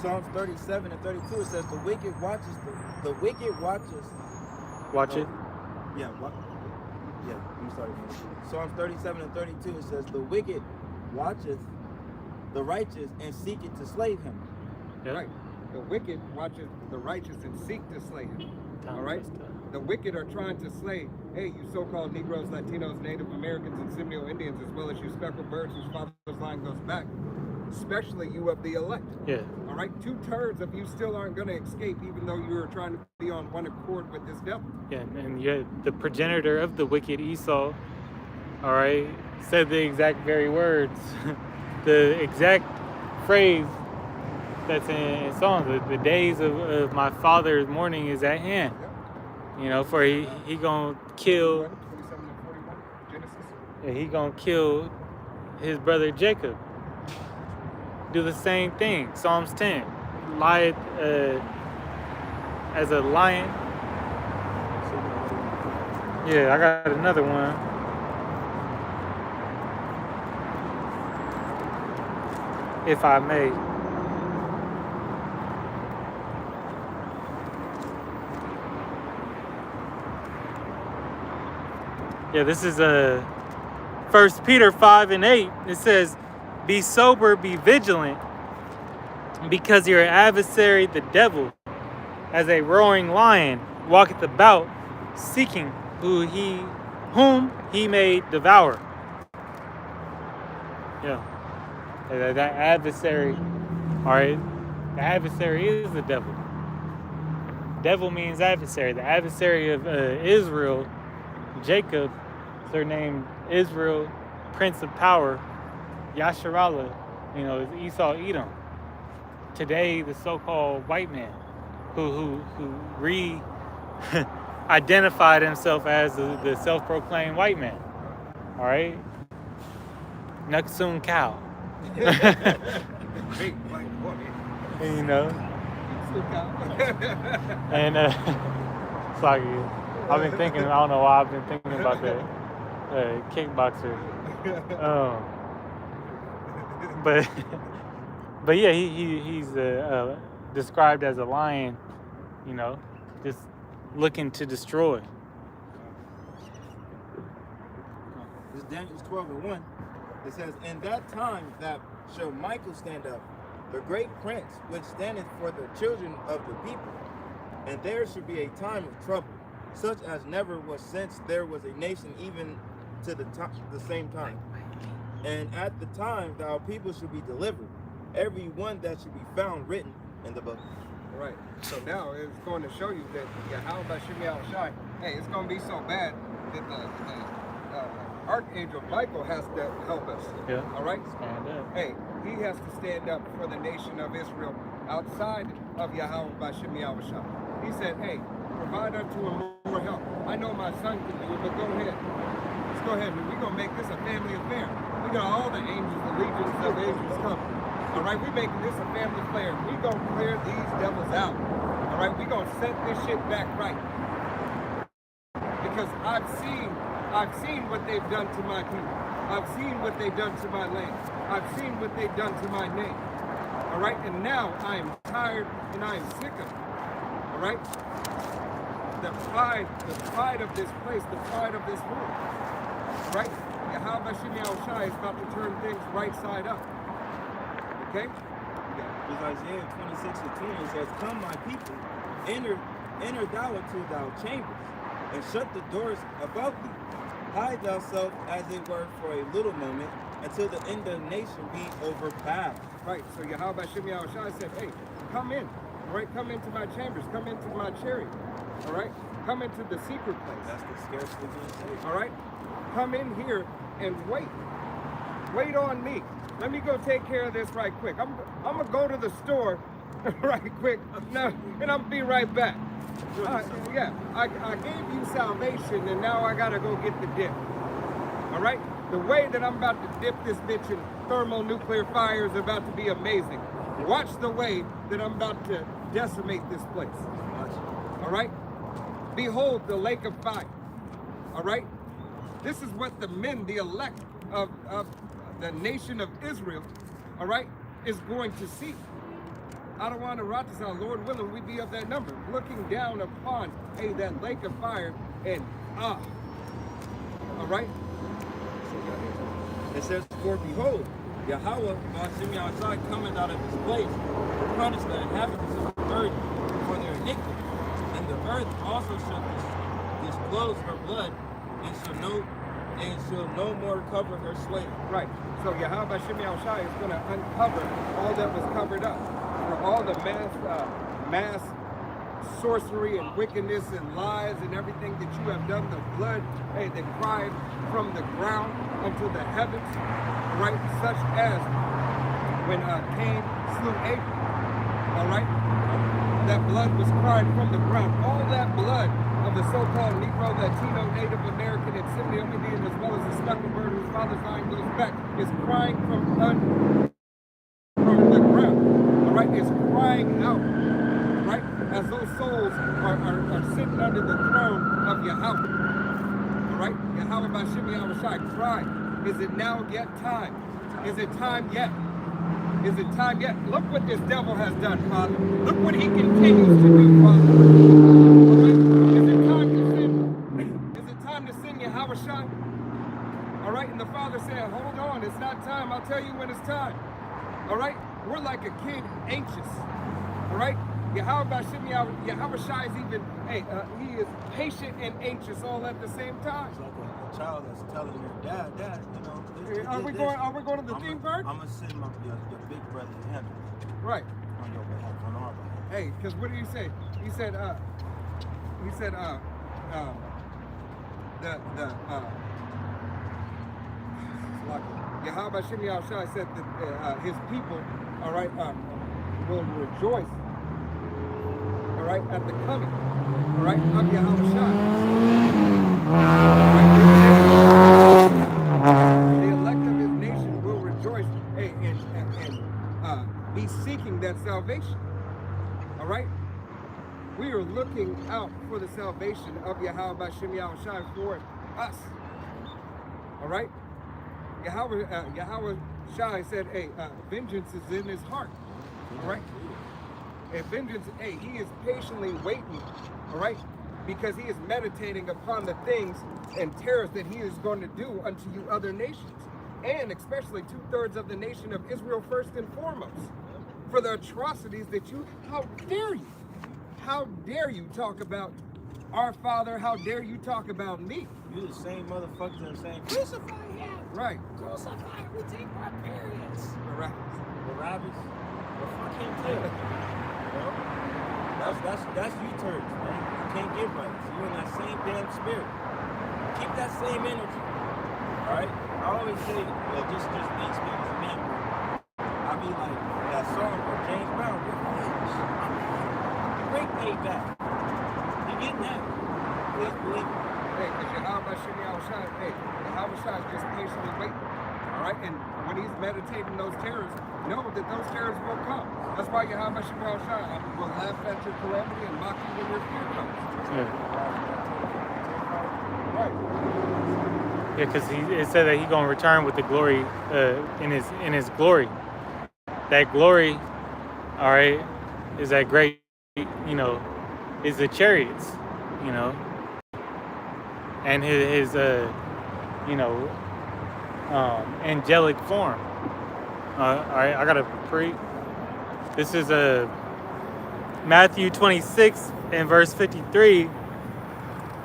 Psalms 37 and 32, it says the wicked watches Watch it. Yeah, I'm sorry. Psalms 37 and 32, it says the wicked watcheth the righteous and seeketh to slay him. Yeah. Right. The wicked watches the righteous and seek to slay him. All right? The wicked are trying to slay, hey, you so-called Negroes, Latinos, Native Americans, and Seminole Indians, as well as you speckled birds whose father's line goes back, especially you of the elect. Yeah. All right? 2/3 of you still aren't going to escape, even though you are trying to be on one accord with this devil. Yeah, and yet the progenitor of the wicked Esau, all right, said the exact very words, the exact phrase that's in Psalms. The days of my father's mourning is at hand. Yep. You know, for he gonna kill. 27 and 41, Genesis. Yeah, he gonna kill his brother Jacob. Do the same thing. Psalms 10. Lie as a lion. Yeah, I got another one. If I may. Yeah, this is 1 Peter 5 and 8. It says, be sober, be vigilant, because your adversary, the devil, as a roaring lion, walketh about, seeking whom he may devour. Yeah. That adversary, all right, the adversary is the devil. Devil means adversary. The adversary of Israel, Jacob, surnamed Israel, Prince of Power, Yasharallah, you know, is Esau Edom. Today, the so-called white man who identified himself as the self-proclaimed white man. All right, Nuxun cow. Big white woman. You know, and it's like I've been thinking. I don't know why I've been thinking about that kickboxer. But yeah, he's described as a lion. You know, just looking to destroy. This is Daniel 12:1. It says, "In that time that shall Michael stand up, the great prince, which standeth for the children of the people. And there shall be a time of trouble, such as never was since there was a nation, even to the same time. And at the time our people shall be delivered, every one that should be found written in the book." Right. So now it's going to show you that Yahweh Bashim Yahushai, hey, it's going to be so bad that the Archangel Michael has to help us. Yeah. All right? Stand up. Hey, he has to stand up for the nation of Israel outside of Yahweh Bashim Yahushai. He said, hey, provide unto him more help. I know my son can do it, but go ahead. Let's go ahead. We're going to make this a family affair. We got all the angels, the legions of angels coming. All right, we're making this a family affair. We're going to clear these devils out. All right, we're going to set this shit back right. Because I've seen what they've done to my people. I've seen what they've done to my land. I've seen what they've done to my name. All right, and now I am tired and I am sick of it. All right? The pride of this place, the pride of this world. Right? Yahweh Bashim Yahushai is about to turn things right side up. Okay? Yeah. It's Isaiah 26:20. It says, "Come, my people, enter thou into thy chambers, and shut the doors about thee. Hide thyself as it were for a little moment, until the indignation be overpassed." Right. So Yahweh Bashim Yahushai said, hey, come in. All right? Come into my chambers. Come into my chariot. All right? Come into the secret place. That's the scarcely being saved. All right? Come in here and wait. Wait on me. Let me go take care of this right quick. I'm going to go to the store right quick now, and I'm be right back. Yeah, I gave you salvation, and now I got to go get the dip. All right? The way that I'm about to dip this bitch in thermonuclear fire is about to be amazing. Watch the way that I'm about to decimate this place. All right? Behold the lake of fire. All right? This is what the men, the elect of the nation of Israel, all right, is going to see. Adawan Ratazal, Lord willing, we be of that number, looking down upon, hey, that lake of fire, and all right? It says, "For behold, Yahweh Bashim Yahushai cometh out of his place to punish the inhabitants of the earth for their iniquity. And the earth also shall disclose her blood, and shall no more cover her slave." Right. So Yahweh Bashim Yahushai is going to uncover all that was covered up. For all the mass sorcery and wickedness and lies and everything that you have done, the blood, hey, that cried from the ground unto the heavens, right? Such as when Cain slew Abel, all right? That blood was crying from the ground. All that blood of the so-called Negro, Latino, Native American, and Simeon Indian, as well as the Stuckenberg whose father's line goes back, is crying from the ground. All right, is crying out, right? As those souls are sitting under the throne of Yahweh. All right, Yahweh Bashim Yahushai crying. Is it now yet time? Is it time yet? Is it time yet? Look what this devil has done, Father. Look what he continues to do, Father. All right? Is it time to sin? Is it time to sin, Yahushai? All right, and the Father said, hold on, it's not time. I'll tell you when it's time. All right? We're like a kid, anxious. All right? Yahweh Shai is even, hey, he is patient and anxious all at the same time. It's like a child that's telling their dad, you know, Are we going to the theme park? I'm gonna send your big brother in heaven. Right. On your behalf, on our behalf. Hey, because what did he say? He said, Yahweh Shem Yahushua said that his people, all right, will rejoice, all right, at the coming, all right, of Yahushua. The elect of his nation will rejoice, hey, and be seeking that salvation, all right. We are looking out for the salvation of Yahweh Shem Yahushua for us, all right. Yahweh Shai said, hey, vengeance is in his heart, all right? And vengeance, hey, he is patiently waiting, all right? Because he is meditating upon the things and terrors that he is going to do unto you other nations. And especially 2/3 of the nation of Israel first and foremost. For the atrocities that you, how dare you talk about our Father, how dare you talk about me? You the same motherfucker that saying, crucify him. Right. Crucify him, we take barbarians. Barabbas. Well, fuck him too. You know? That's you turds, man. You can't get right. So you're in that same damn spirit. Keep that same energy. Alright? I always say, well, just be as a man. I be like that song from James Brown, great payback. You getting that? Please believe it. Hey, because Yahweh Shem Yahushua, hey, Yahweh Shai is just patiently waiting. All right, and when he's meditating those terrors, know that those terrors will come. That's why Yahweh Shem Yahushua will laugh at your calamity and mock you when your fear comes. Yeah, because it said that he's gonna return with the glory in his glory. That glory, all right, is that great, you know, is the chariots, you know, and his you know, angelic form. All right, I gotta pre. This is Matthew 26 and verse 53.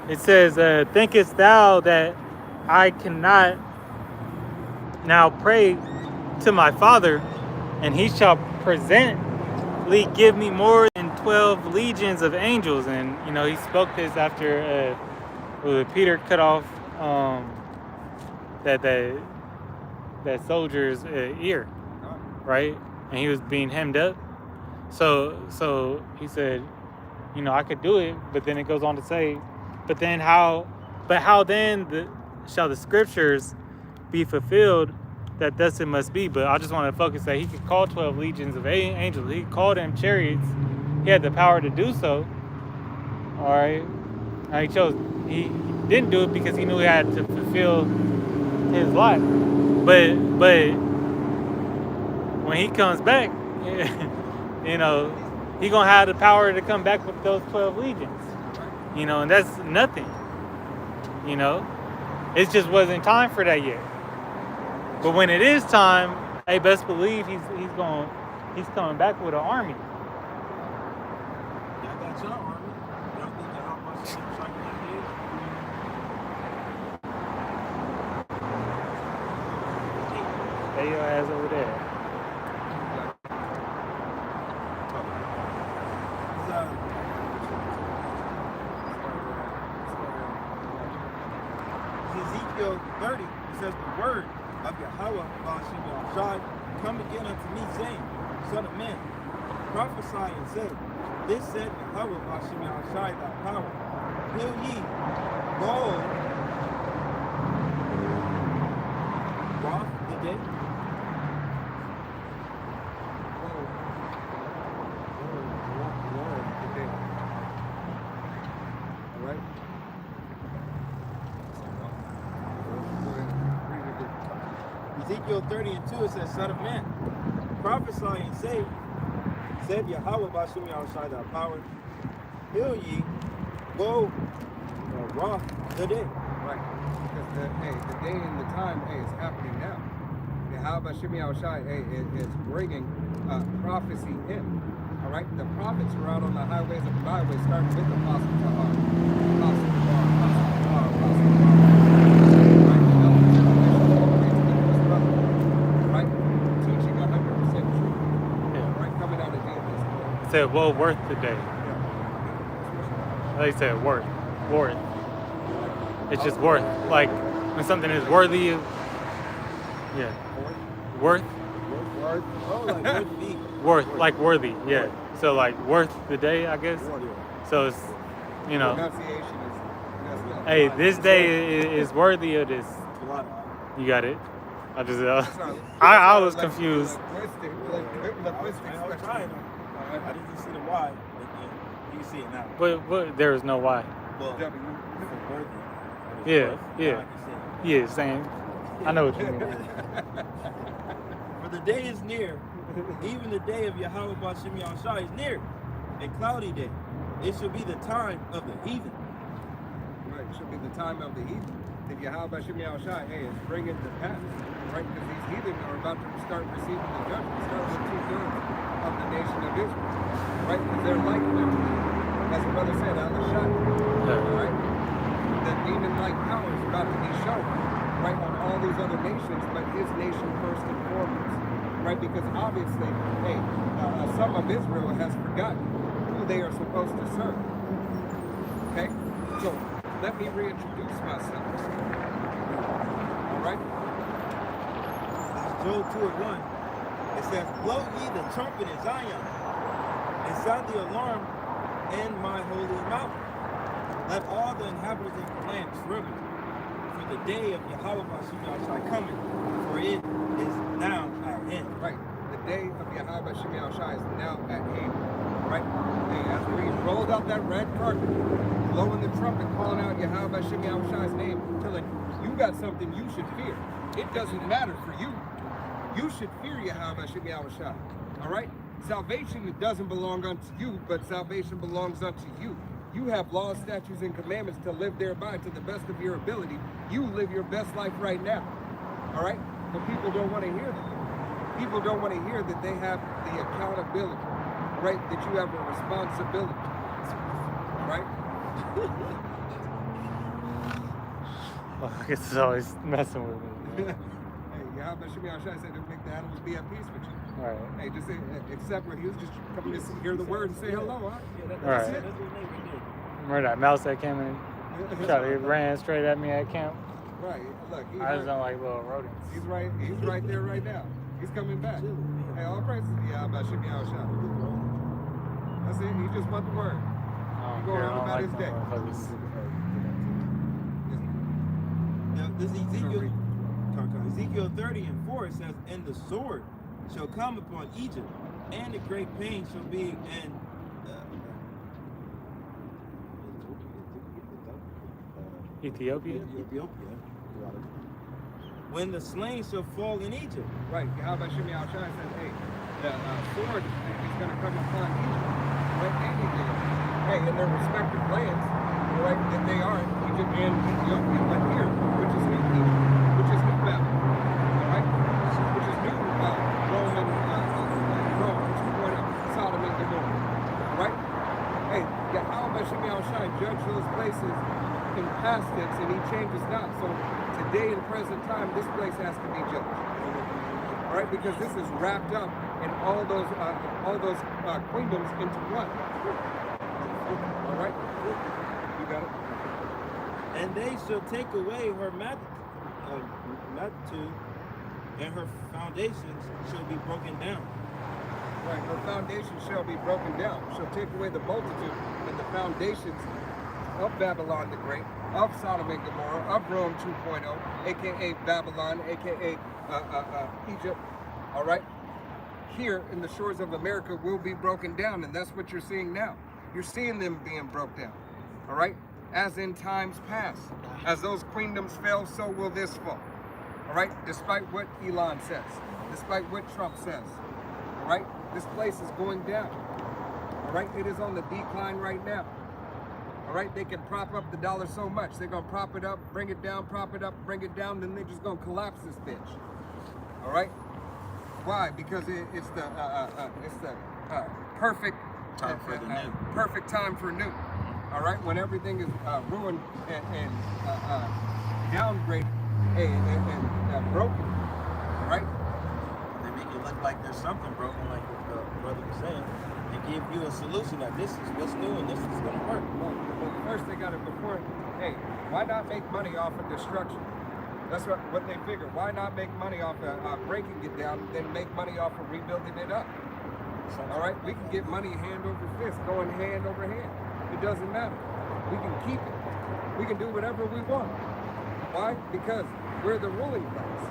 It says, "Thinkest thou that I cannot now pray to my Father, and he shall presently give me more than 12 legions of angels?" And you know, he spoke this after Peter cut off that soldier's ear, right? And he was being hemmed up. So he said, you know, I could do it, but then it goes on to say, how then shall the scriptures be fulfilled that thus it must be? But I just want to focus that he could call 12 legions of angels. He called them chariots. He had the power to do so. All right. Now he didn't do it because he knew he had to fulfill his life. But when he comes back, you know, he gonna have the power to come back with those 12 legions. You know, and that's nothing. You know, it just wasn't time for that yet. But when it is time, hey, best believe he's coming back with an army. Y'all got your army. Y'all think y'all much shit like that is? Stay your ass over there. Ezekiel 30, it says, the word of Yahweh shall come again unto me, saying, Son of man, prophesy and say, this said Yahweh thy power, will ye go wrath the day? All right. Ezekiel 30 and 2, it says, Son of man, prophesy and say, said Yahweh Bashim Yahushai thy power, will ye go wrath the day? Right. Because the day and the time, is happening now. Yahweh Bashim Yahushai, is bringing prophecy in. All right. The prophets were out on the highways and byways, starting with Apostle Tahar, Apostle Tahar, Apostle Tahar. Said, well, worth the day. They said worth. It's just worth. Like when something is worthy of, yeah. Worth, Word. Oh, like worth be. worth, like worthy. Yeah. So like worth the day, I guess. So it's, you know, Pronunciation is messed up. hey, this day is worthy of this. Blood. You got it. I just, That's our- I that's our was confused. linguistic I was trying. spectrum. I didn't see the Y, but you can see it now. But there is no why. Well, W. for worthy. Yeah, Worth, yeah. now I can see Yeah, same. I know what you mean. it. For the day is near, even the day of Yahweh Bashim Yahushua is near, a cloudy day. It shall be the time of the heathen. Right, it should be the time of the heathen. If Yahweh Shem Yahushua, hey, it's bringing the path, right? Because these heathen are about to start receiving the judgment, start with 2/3 of the nation of Israel, right? Because they're like them, as the brother said, Al-Shad, right? The demon-like power is about to be shown, right, on all these other nations, but his nation first and foremost, right? Because obviously, hey, some of Israel has forgotten who they are supposed to serve. Okay? So let me reintroduce myself. All right? Joel 2:1. It says, blow ye the trumpet in Zion, and sound the alarm in my holy mountain. Let all the inhabitants of the land tremble, for the day of Yahweh Bashim Yahushua coming, for it is now at hand. Right. The day of Yahweh Shem Yahushua is now at hand. Right? Hey, as we rolled out that red carpet, blowing the trumpet, calling out Yahweh Shem Yahushua's name, telling you got something you should fear. It doesn't matter for you. You should fear Yahweh Shem Yahushua. All right? Salvation, it doesn't belong unto you, but salvation belongs unto you. You have laws, statutes, and commandments to live thereby to the best of your ability. You live your best life right now. All right? But people don't want to hear that. People don't want to hear that they have the accountability, right? That you have a responsibility, right? Well, I guess it's always messing with me. Hey, Yahweh Shem Yahushua said to make the animals be at peace with you. All right. Hey, just accept where he was just coming to hear the word and say hello, huh? Yeah, All right. that's what they did. Remember that mouse that came in? It ran straight at me at camp. Right. Look, he's I just right, don't like little rodents. he's right there right now. He's coming back. Hey, all praises to Yahweh Shem Yahushua. That's it. He just want the word. I don't Go care. on I don't about like his day. motherfuckers. Now, this Ezekiel 30:4, it says, and the sword shall come upon Egypt, and the great pain shall be in Ethiopia? Ethiopia. When the slain shall fall in Egypt. Right. Yahweh Shem Yahushua says, hey, the sword is going to come upon Egypt. Right? Anything. Hey, in their respective lands, right, that they are, Egypt and Ethiopia, but here, which is New Egypt, which is New Babylon, all right? Which is New Roman, Rome, 2.0, Sodom and Gomorrah, all right? Hey, Yahweh Shem Yahushua judged those places in past tense, and he changes not. So today, in present time, this place has to be judged. All right, because this is wrapped up in all those kingdoms into one. All right, you got it. And they shall take away her magnitude, and her foundations shall be broken down. Right, her foundation shall be broken down. She'll take away the multitude and the foundations of Babylon the Great, of Sodom and Gomorrah, of Rome 2.0, aka Babylon, aka Egypt. All right, here in the shores of America will be broken down, and that's what you're seeing now. You're seeing them being broke down. All right, as in times past, as those kingdoms fell, so will this fall. All right, despite what Elon says, despite what Trump says. All right, this place is going down. All right, it is on the decline right now. All right, they can prop up the dollar so much. They're gonna prop it up, bring it down, prop it up, bring it down, then they're just gonna collapse this bitch. All right, why? Because it's the perfect Time for the new. perfect time for new. All right, when everything is ruined and downgraded and broken. All right. They make it look like there's something broken, like the brother was saying, and give you a solution that this is what's new and this is going to work. Well, first they got to before. Hey, why not make money off of destruction? That's what they figure. Why not make money off of breaking it down, then make money off of rebuilding it up? All right, we can get money hand over fist, going hand over hand. It doesn't matter. We can keep it. We can do whatever we want. Why? Because we're the ruling class.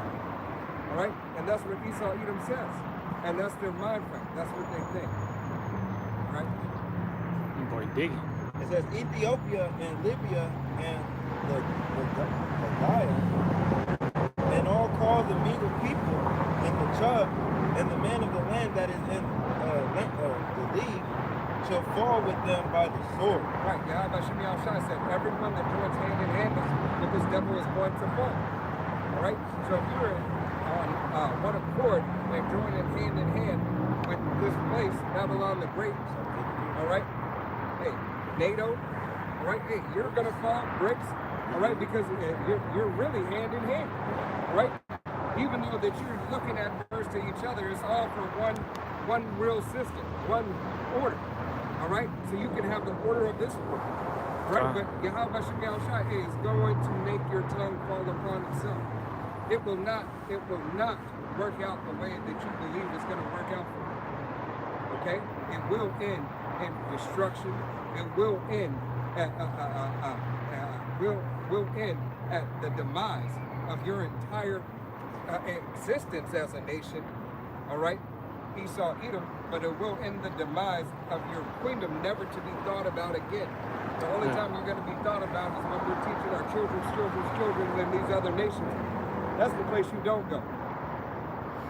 All right, and that's what Esau Edom says, and that's their mind frame. That's what they think. All right. Boy, digging. It says Ethiopia and Libya and the Gaya and all call the meager people and the chub and the man of the land that is in the league shall fall with them by the sword. Right. Yahweh Shemi Al-Shai said, everyone that joins hand in hand with this devil is going to fall. All right. So if you're on one accord and joining hand in hand with this place, Babylon the Great, all right. Hey, NATO, all right. Hey, you're gonna fall, BRICS, all right, because you're really hand in hand, all right. Even though that you're looking adverse to each other, it's all for one real system, one order, all right. So you can have the order of this world, right? But Yahweh Shemi Al-Shai is going to make your tongue fall upon itself. It will not work out the way that you believe it's going to work out for you. Okay? It will end in destruction. It will end at will end at the demise of your entire existence as a nation. All right? Esau, Edom, but it will end the demise of your kingdom, never to be thought about again. The only time you're going to be thought about is when we're teaching our children's children in these other nations. That's the place you don't go,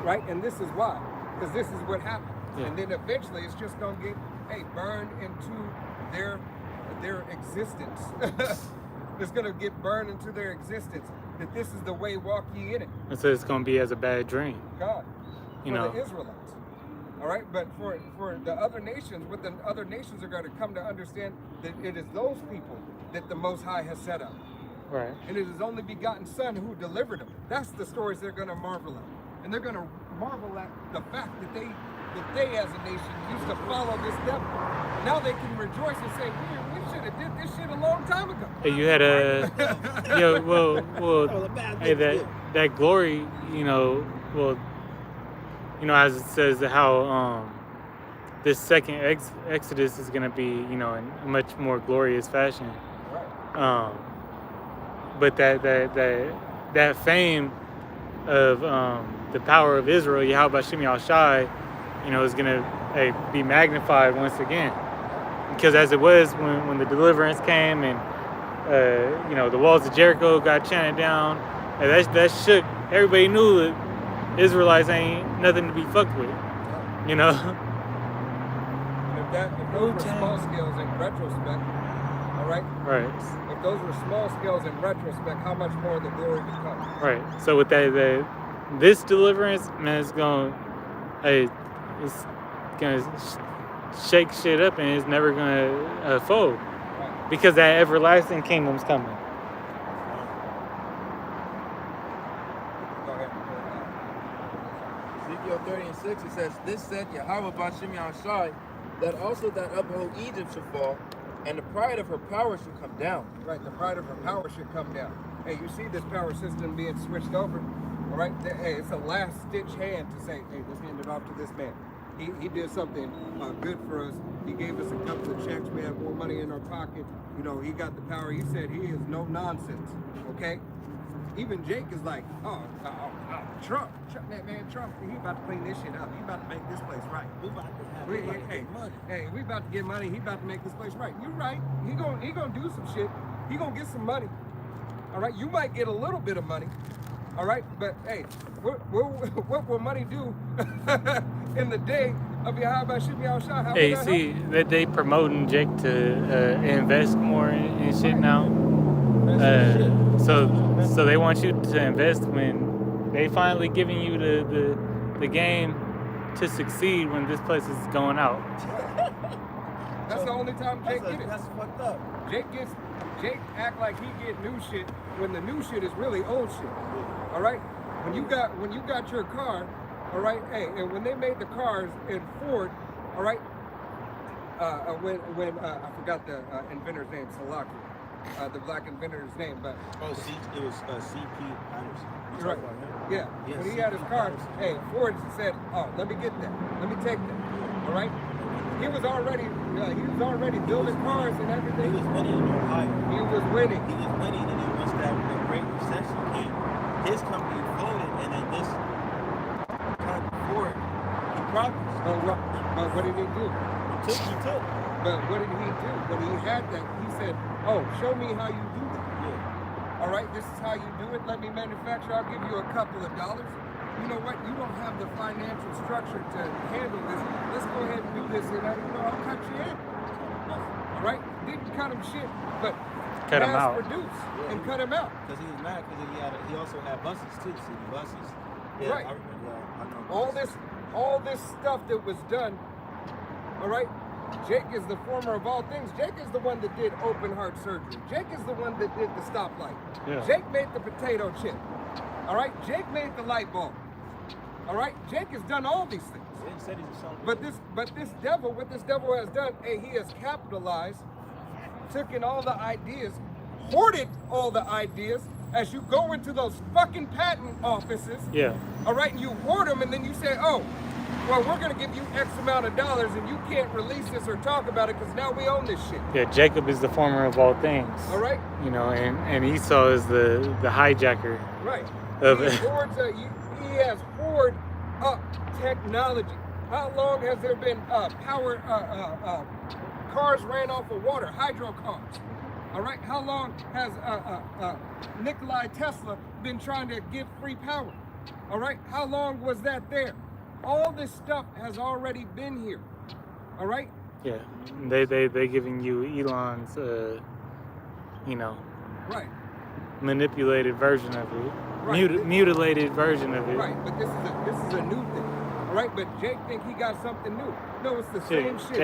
right? And this is why, because this is what happened. Yeah. And then eventually it's just gonna get, burned into their existence. It's gonna get burned into their existence. That this is the way, walk ye in it. And so it's gonna be as a bad dream. God, You for know. the Israelites. All right, but for the other nations, what the other nations are going to come to understand that it is those people that the Most High has set up. Right. And it is only begotten Son who delivered them. That's the stories they're going to marvel at. And they're going to marvel at the fact that they as a nation used to follow this devil. Now they can rejoice and say, we should have did this shit a long time ago. Hey, you had hey, that glory, as it says how this second Exodus is going to be, in a much more glorious fashion. Right. But that fame of the power of Israel, Yahweh Shemi Al-Shai, is going to be magnified once again. Because as it was when the deliverance came and, the walls of Jericho got chanted down, and that shook. Everybody knew that Israelites ain't nothing to be fucked with, And if those were small scales in retrospect, all right? Right. If those were small scales in retrospect, how much more the glory becomes? Right. So with this deliverance, man, it's gonna shake shit up, and it's never gonna fold, Right. because that everlasting kingdom's coming. Go ahead. Ezekiel 30:6, it says, "This said Yahweh Bashim Shai, that also that uphold Egypt shall fall, and the pride of her power shall come down." Right, the pride of her power should come down. Hey, you see this power system being switched over, all right? Hey, it's a last-ditch hand to say, hey, let's hand it off to this man. He did something good for us. He gave us a couple of checks. We have more money in our pocket. He got the power. He said he is no nonsense, okay? Even Jake is like, Trump, man, Trump, he about to clean this shit up. He about to make this place right. We about to get money. Hey, we about to get money. He about to make this place right. You're right. He gonna do some shit. He gonna get some money. All right. You might get a little bit of money. All right. But hey, what will money do in the day of Yahweh Shemi Al-Shai? How Hey, will that see help? that they promoting Jake to invest more in shit Right. now. That's some shit. So they want you to invest when they finally giving you the game to succeed when this place is going out. That's the only time Jake get it. That's fucked up. Jake act like he get new shit when the new shit is really old shit. All right. When you got your car, all right. Hey, and when they made the cars in Ford, all right. When I forgot the inventor's name, Salaki. the black inventor's name, but Oh, it was C.P. Patterson. You right. talking about him? Yeah. Yeah, When he C.P. had his car, Patterson. hey, Ford said, "Oh, let me get that. Let me take that." All right. He was already building cars and He everything. was winning in Ohio. He was winning. He was winning, and then once that the Great Recession came, his company folded, and then this kind of Ford, he promised. But what did he do? He took. But what did he do? When he had that, he said, "Oh, show me how you do that. Yeah. All right, this is how you do it. Let me manufacture. I'll give you a couple of dollars. You know what? You don't have the financial structure to handle this. Let's go ahead and do this, and I'll cut you in. All right? Didn't cut him shit, but Cut him mass out. produce and cut him out. Because he was mad because he also had buses too, city buses. Yeah, Right. I remember. Yeah, I know. All this stuff that was done. All right. Jake is the former of all things. Jake is the one that did open heart surgery. Jake is the one that did the stoplight. Yeah. Jake made the potato chip. All right. Jake made the light bulb. All right. Jake has done all these things. He said he's a son. But this devil, what this devil has done, hey, he has capitalized, taken all the ideas, hoarded all the ideas. As you go into those fucking patent offices, Yeah. all right, and you hoard them, and then you say, oh, well, we're gonna give you X amount of dollars, and you can't release this or talk about it because now we own this shit. Yeah. Jacob is the former of all things. All right, You know, and Esau is the hijacker. right. Of He it. hoards, he has hoarded up technology. How long has there been cars ran off of water, hydro cars? All right, how long has Nikola Tesla been trying to give free power? All right, how long was that there? All this stuff has already been here. All right, Yeah. They giving you Elon's you know, right, manipulated version of it. Right. Mutilated version of it. right. But this is a new thing. All right, but Jake think he got something new. No, it's the same shit.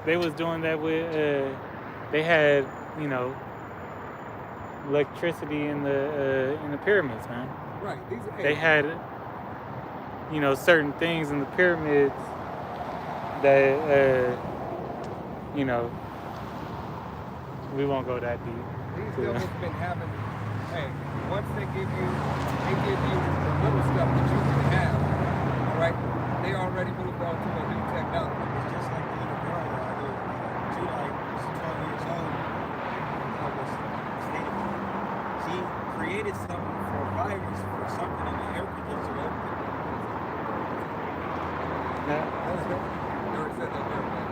They was doing that with they had, you know, electricity in the pyramids, man. right. These, They had, you know, certain things in the pyramids that you know, we won't go that deep. These Yeah. devils been having, hey, once they give you the little stuff that you can have, all right, they already moved on to a new technology. It's just like the little girl she like, she's 12 years old. I was stating, she created something for a virus for something in the air conditioner open. Never said that word, man.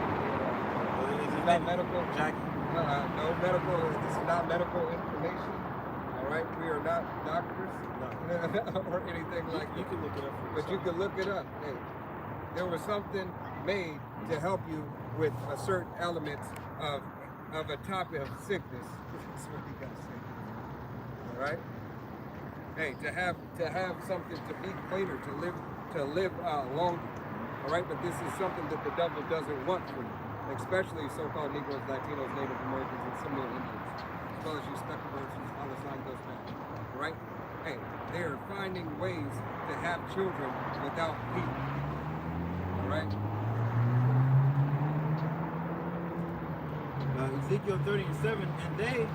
It's not medical. Jackie. No medical, this is not medical information, all right? We are not doctors or anything like You that. can look it up for But you yourself. can look it up. Hey, there was something made to help you with a certain elements of a topic of sickness. That's what you gotta say. All right. Hey, to have something to be cleaner, to live longer. All right, but this is something that the devil doesn't want for you, especially so-called Negroes, Latinos, Native Americans, and similar Indians, as well as you stucco versions, all the sign goes back. All right. Hey, they are finding ways to have children without people. All right. Ezekiel 30:7, and they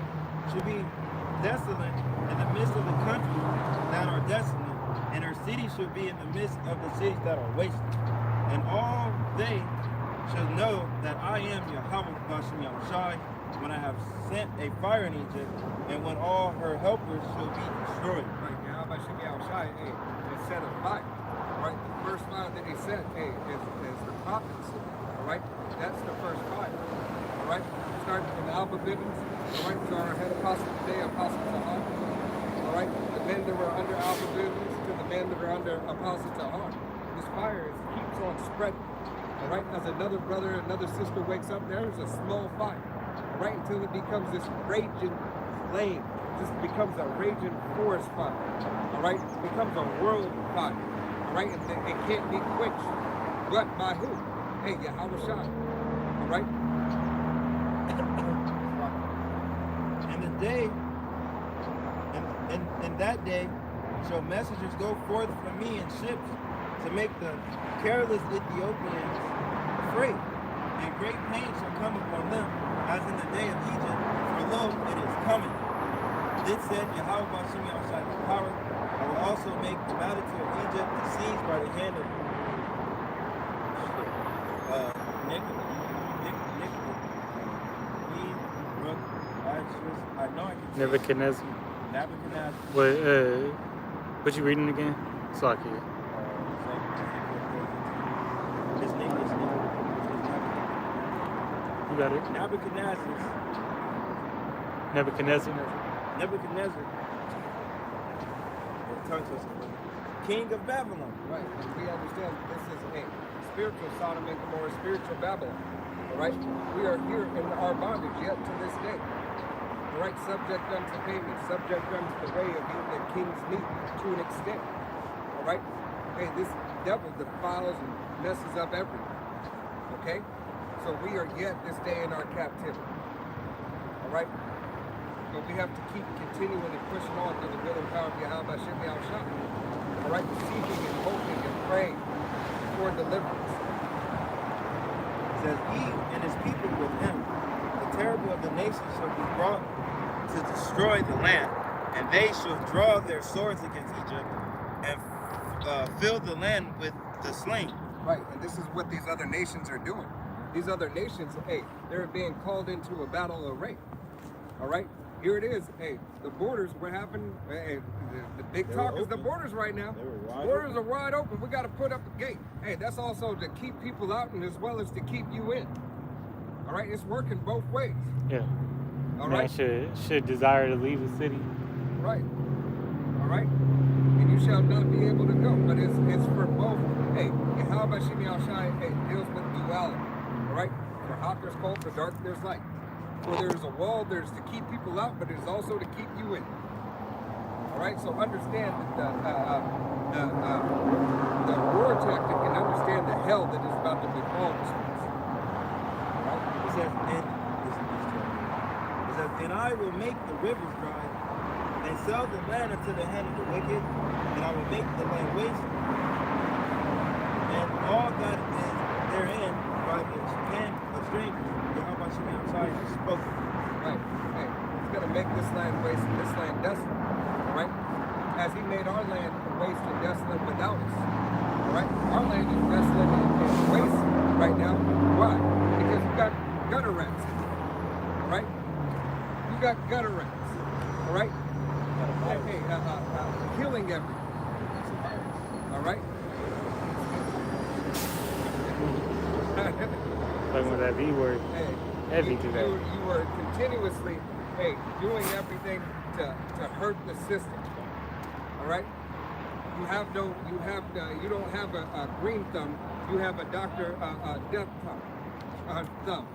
should be desolate in the midst of the country that are desolate, and her cities should be in the midst of the cities that are wasted. And all they shall know that I am Yahweh Bashem Yahushai, when I have sent a fire in Egypt, and when all her helpers shall be destroyed. Right now, I should be outside. Hey, it set a fire. Right. The first fire that he set, hey, is the prophecy. All right. That's the first fire. All right. Starting from the Alpha Bibbins. All right. To our head apostle today, Apostle Tahar. All right. The men that were under Alpha Bibbins to the men that are under Apostle Tahar. This fire keeps on spreading. All right. As another brother, another sister wakes up, there is a small fire. All right. Until it becomes this raging flame. Just becomes a raging forest fire. All right. It becomes a world fire. All right. And it can't be quenched. But by who? Hey, Yahweh Shai. All right. And the day, and that day, shall messengers go forth from me in ships to make the careless Ethiopians afraid. And great pain shall come upon them, as in the day of Egypt, for lo, it is coming. Then said Yahweh Bashim Yahushai with power, I will also make the maladity of Egypt to cease by the hand of Nebuchadnezzar. Nebuchadnezzar. What you reading again? So I can hear. His name is You got it. Nebuchadnezzar. Nebuchadnezzar. Tongue twister. King of Babylon. Right, and we understand this is a spiritual Sodom and Gomorrah, spiritual Babylon. All right, we are here in our bondage yet to this day. All right, subject unto payment, subject unto the way of you that kings need to an extent. All right, hey, this devil defiles and messes up everything. Okay, so we are yet this day in our captivity. All right, but we have to keep continuing and pushing on to the will and power of Yahweh Hashem Yahushua. All right, seeking and hoping and praying for deliverance. It says, he and his people with him, the terrible of the nations shall be brought to destroy the land, and they shall draw their swords against Egypt and fill the land with the slain. Right, and this is what these other nations are doing. These other nations, hey, they're being called into a battle array. All right, here it is. Hey, the borders, what happened? Hey, the big talk is the borders right now. Borders are wide open. We got to put up a gate. Hey, that's also to keep people out and as well as to keep you in. All right, it's working both ways. Yeah. All Man right. should desire to leave the city. Right. All right. And you shall not be able to go. But it's for both. Hey, and how about Shimi Al-Shai? Hey, deals with duality. All right. For hot there's cold, for dark there's light. Where there's a wall, there's to keep people out, but there's also to keep you in. All right. So understand that the war tactic and understand the hell that is about to befall the streets. All right. It says, and I will make the rivers dry, and sell the land into the hand of the wicked, and I will make the land waste, and all that is therein by the hand of strangers. Yahweh Shemi Amshai has spoken. Right. Hey, he's going to make this land waste and this land desolate. All right? As he made our land waste and desolate without us. All right? Our land is desolate and waste right now. Why? Because you got gutter rats. All right? You got gutter rats. All right? Hey, killing everything. All right? Talking about that V word. Hey, Heavy today. you were continuously, hey, doing everything to hurt the system. All right? You don't have a green thumb. You have a Dr. Death thumb.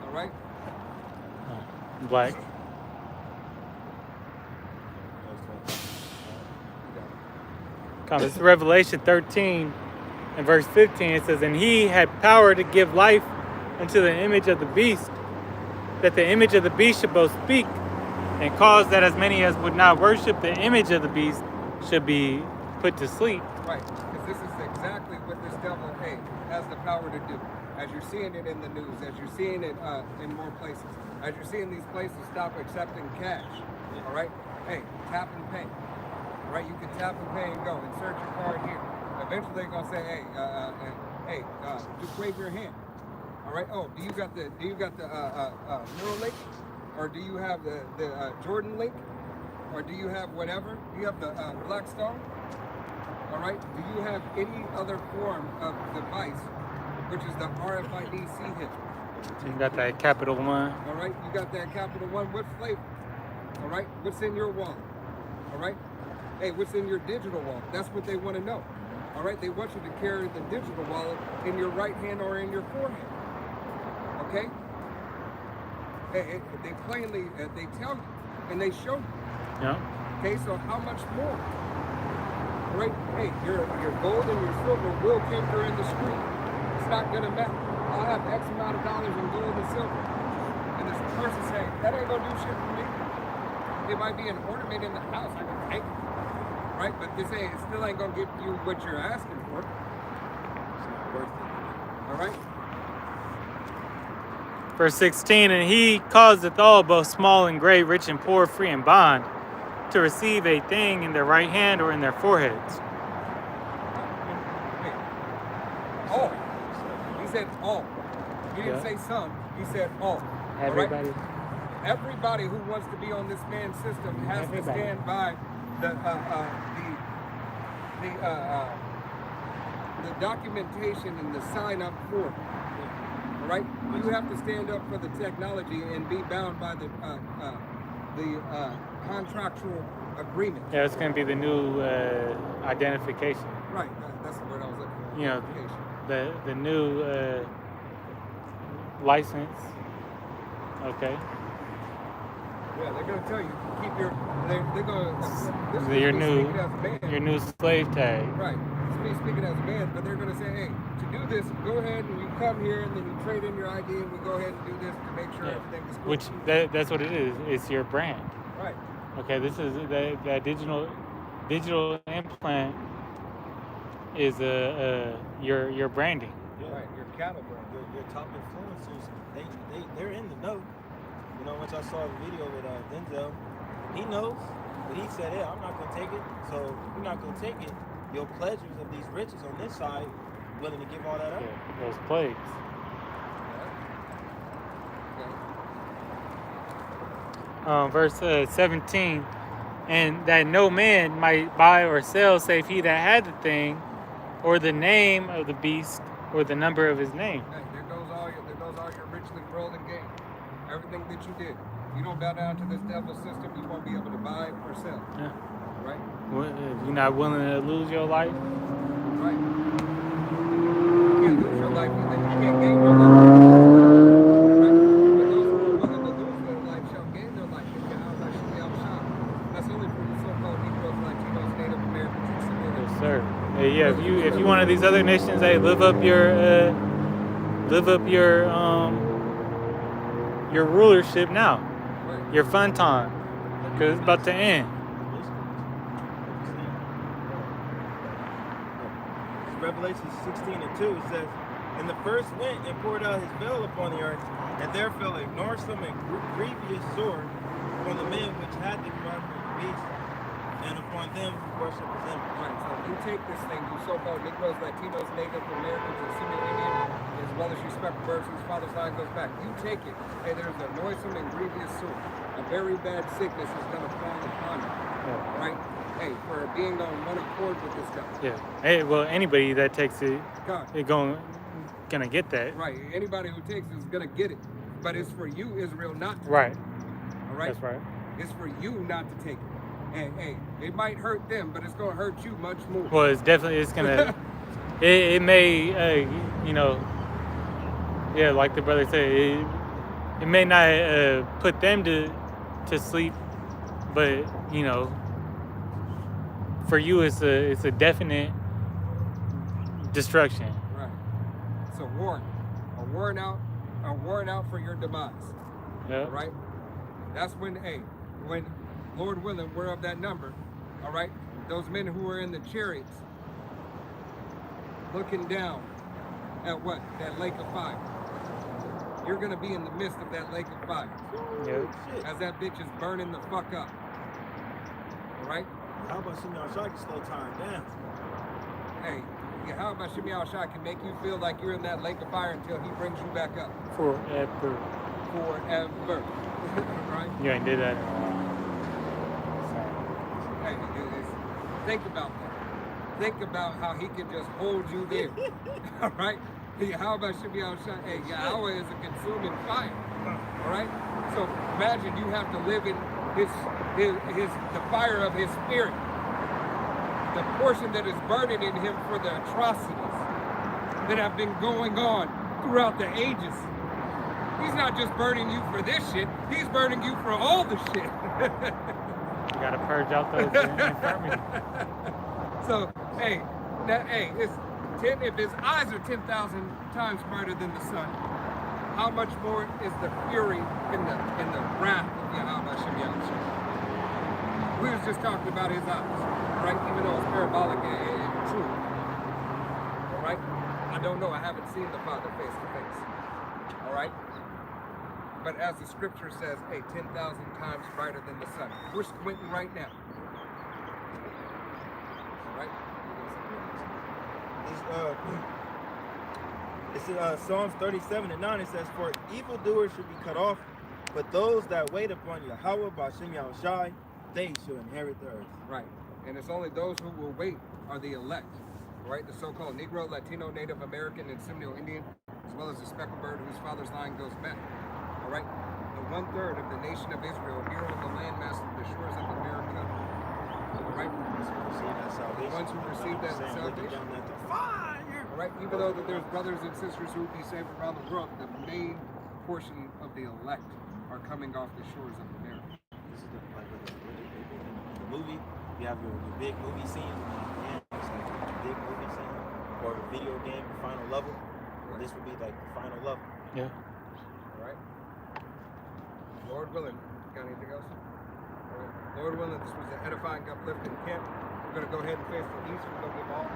All right? Black. Comments. Revelation 13 and verse 15, it says, and he had power to give life unto the image of the beast, that the image of the beast should both speak and cause that as many as would not worship the image of the beast should be put to sleep. Right, because this is exactly what this devil, hey, has the power to do. As you're seeing it in the news, as you're seeing it in more places, as you're seeing these places stop accepting cash, all right? Hey, tap and pay. All right, you can tap and pay and go. Insert your card here. Eventually they're gonna say, hey, just wave your hand. All right. Oh, do you got the Neuralink, or do you have the Jordan Link, or do you have whatever? Do you have the Blackstone? All right. Do you have any other form of device, which is the RFID hit? You got that Capital One. All right. You got that Capital One. What flavor? All right. What's in your wallet? All right. Hey, what's in your digital wallet? That's what they want to know. All right. They want you to carry the digital wallet in your right hand or in your forehead. Okay? Hey, they plainly, they tell you, and they show you. Yeah. Okay, so how much more? All right? Hey, your gold and your silver will tinker in the street. It's not gonna matter. I'll have X amount of dollars in gold and silver. And this person saying, that ain't gonna do shit for me. It might be an ornament in the house, I can take it. Right? But this ain't, it still ain't gonna give you what you're asking for. It's not worth it. All right? Verse 16, and he causeth all, both small and great, rich and poor, free and bond, to receive a thing in their right hand or in their foreheads. Hey, all. He said all. He didn't Yeah. say some. He said all. Everybody. All right? Everybody who wants to be on this man's system has to Everybody. stand by the documentation and the sign up form. All right, you have to stand up for the technology and be bound by the contractual agreement. Yeah, it's going to be the new identification. Right, that's the word I was looking for. You know, Identification. the new license. Okay. Yeah, they're gonna tell you keep your. They're gonna. This is Your me new speaking as a man. your new slave tag. Right. It's me speaking as a man, but they're gonna say, hey, to do this, go ahead and you come here and then you trade in your ID and we go ahead and do this to make sure Yeah. everything is cool. Which that's what it is. It's your brand. Right. Okay, this is that digital implant is your branding. Right. Your cattle brand. Your top influencers, they're in the know. You know, once I saw the video with Denzel, he knows, but he said, "Yeah, I'm not gonna take it. So if you're not gonna take it, your pleasures of these riches on this side, willing to give all that up." Yeah, those plagues. Okay. Verse 17, and that no man might buy or sell save he that had the thing, or the name of the beast, or the number of his name. Hey, there goes all your richly rolling game. Everything that you did. If you don't bow down to this devil system, you won't be able to buy or sell. Yeah. Right? If you're not willing to lose your life, Right. You can't lose your life, and then you can't gain your life. Right? But those who are willing to lose their life shall gain their life. That's only for the so-called Negroes, Latinos, Native Americans, and yes, civilians. sir. Yeah, if you one of these other nations, hey, live up your rulership now, Right. your fun time, because it's about to end. Revelation 16:2, it says, "And the first went and poured out his veil upon the earth, and there fell a noisome and grievous sword upon the men which had the mark of the beast, and upon them who worship his image." Right, so you take this thing, you so-called Negroes, Latinos, Native Americans, and Semitic Indian, as well as you spectral birds whose father's line goes back. You take it, hey, there's a noisome and grievous sword. A very bad sickness is going to fall upon you, Yeah. right? Hey, for being on one accord with this guy. Yeah. Hey, well, anybody that takes it, God, gonna get that. right, anybody who takes it is going to get it. But it's for you, Israel, not to Right. take it, all right? That's right. It's for you not to take it. And hey, it might hurt them, but it's going to hurt you much more. Well, it's gonna. it may yeah, like the brother said, it may not put them to sleep, but for you it's a definite destruction. Right. It's a warrant out for your demise. Yeah. Right? That's when Lord willing, we're of that number. All right? Those men who were in the chariots looking down at what? That lake of fire. You're gonna be in the midst of that lake of fire. Yeah. Shit. As that bitch is burning the fuck up. All right? How about Simeon Shah can slow time down? Hey, yeah, how about Shimei Al-Shai can make you feel like you're in that lake of fire until he brings you back up. Forever. Forever. Right? You ain't did that. Hey, think about that. Think about how he can just hold you there. All right? Hey, how about Shimei Al-Shai? Hey, Yahweh is a consuming fire. All right? So imagine you have to live in the fire of his spirit. The portion that is burning in him for the atrocities that have been going on throughout the ages. He's not just burning you for this shit, he's burning you for all the shit. You gotta purge out those infirmities. So, if his eyes are 10,000 times brighter than the sun, how much more is the fury in the wrath of Yahweh Shem Yahushua? We was just talking about his eyes, right? Even though it's parabolic and true, all right? I don't know. I haven't seen the Father face to face, all right? But as the scripture says, hey, 10,000 times brighter than the sun. We're squinting right now. Right? It's Psalms 37:9. It says, "For evildoers should be cut off, but those that wait upon Yahweh B'Shem Yahushai, they shall inherit the earth." Right. And it's only those who will wait are the elect. Right? The so-called Negro, Latino, Native American, and Seminole Indian, as well as the speckled bird whose father's line goes back. All right? The 1/3 of the nation of Israel here on the landmass of the shores of America. All right? The ones who receive that salvation. All right? Even though that there's brothers and sisters who will be saved around the world, the main portion of the elect are coming off the shores of America. This is like the movie. You have your big movie scene. It's like a big movie scene, or a video game, the final level. Right. This would be like the final level. Yeah. All right? Lord willing, got anything else? All right. Lord willing, this was an edifying, uplifting camp. We're going to go ahead and face the east. We're going to give all the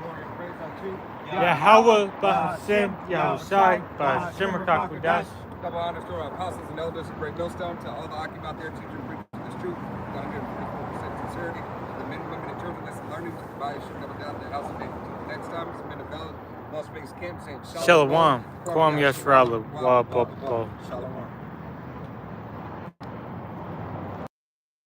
glory and praise unto Yahweh B'Shem Yahushai B'Shem Rakakudash. Double honors to our apostles and elders of Great Millstone, to all the occupants out there teaching and preaching this truth, 144% sincerity, the men, women, and children that's learning with the body should never down the house of David. Next time, it's been a valid Las Vegas camp saying Shalom. Kwam Yashrala. Wa Ba Ba. Shalom.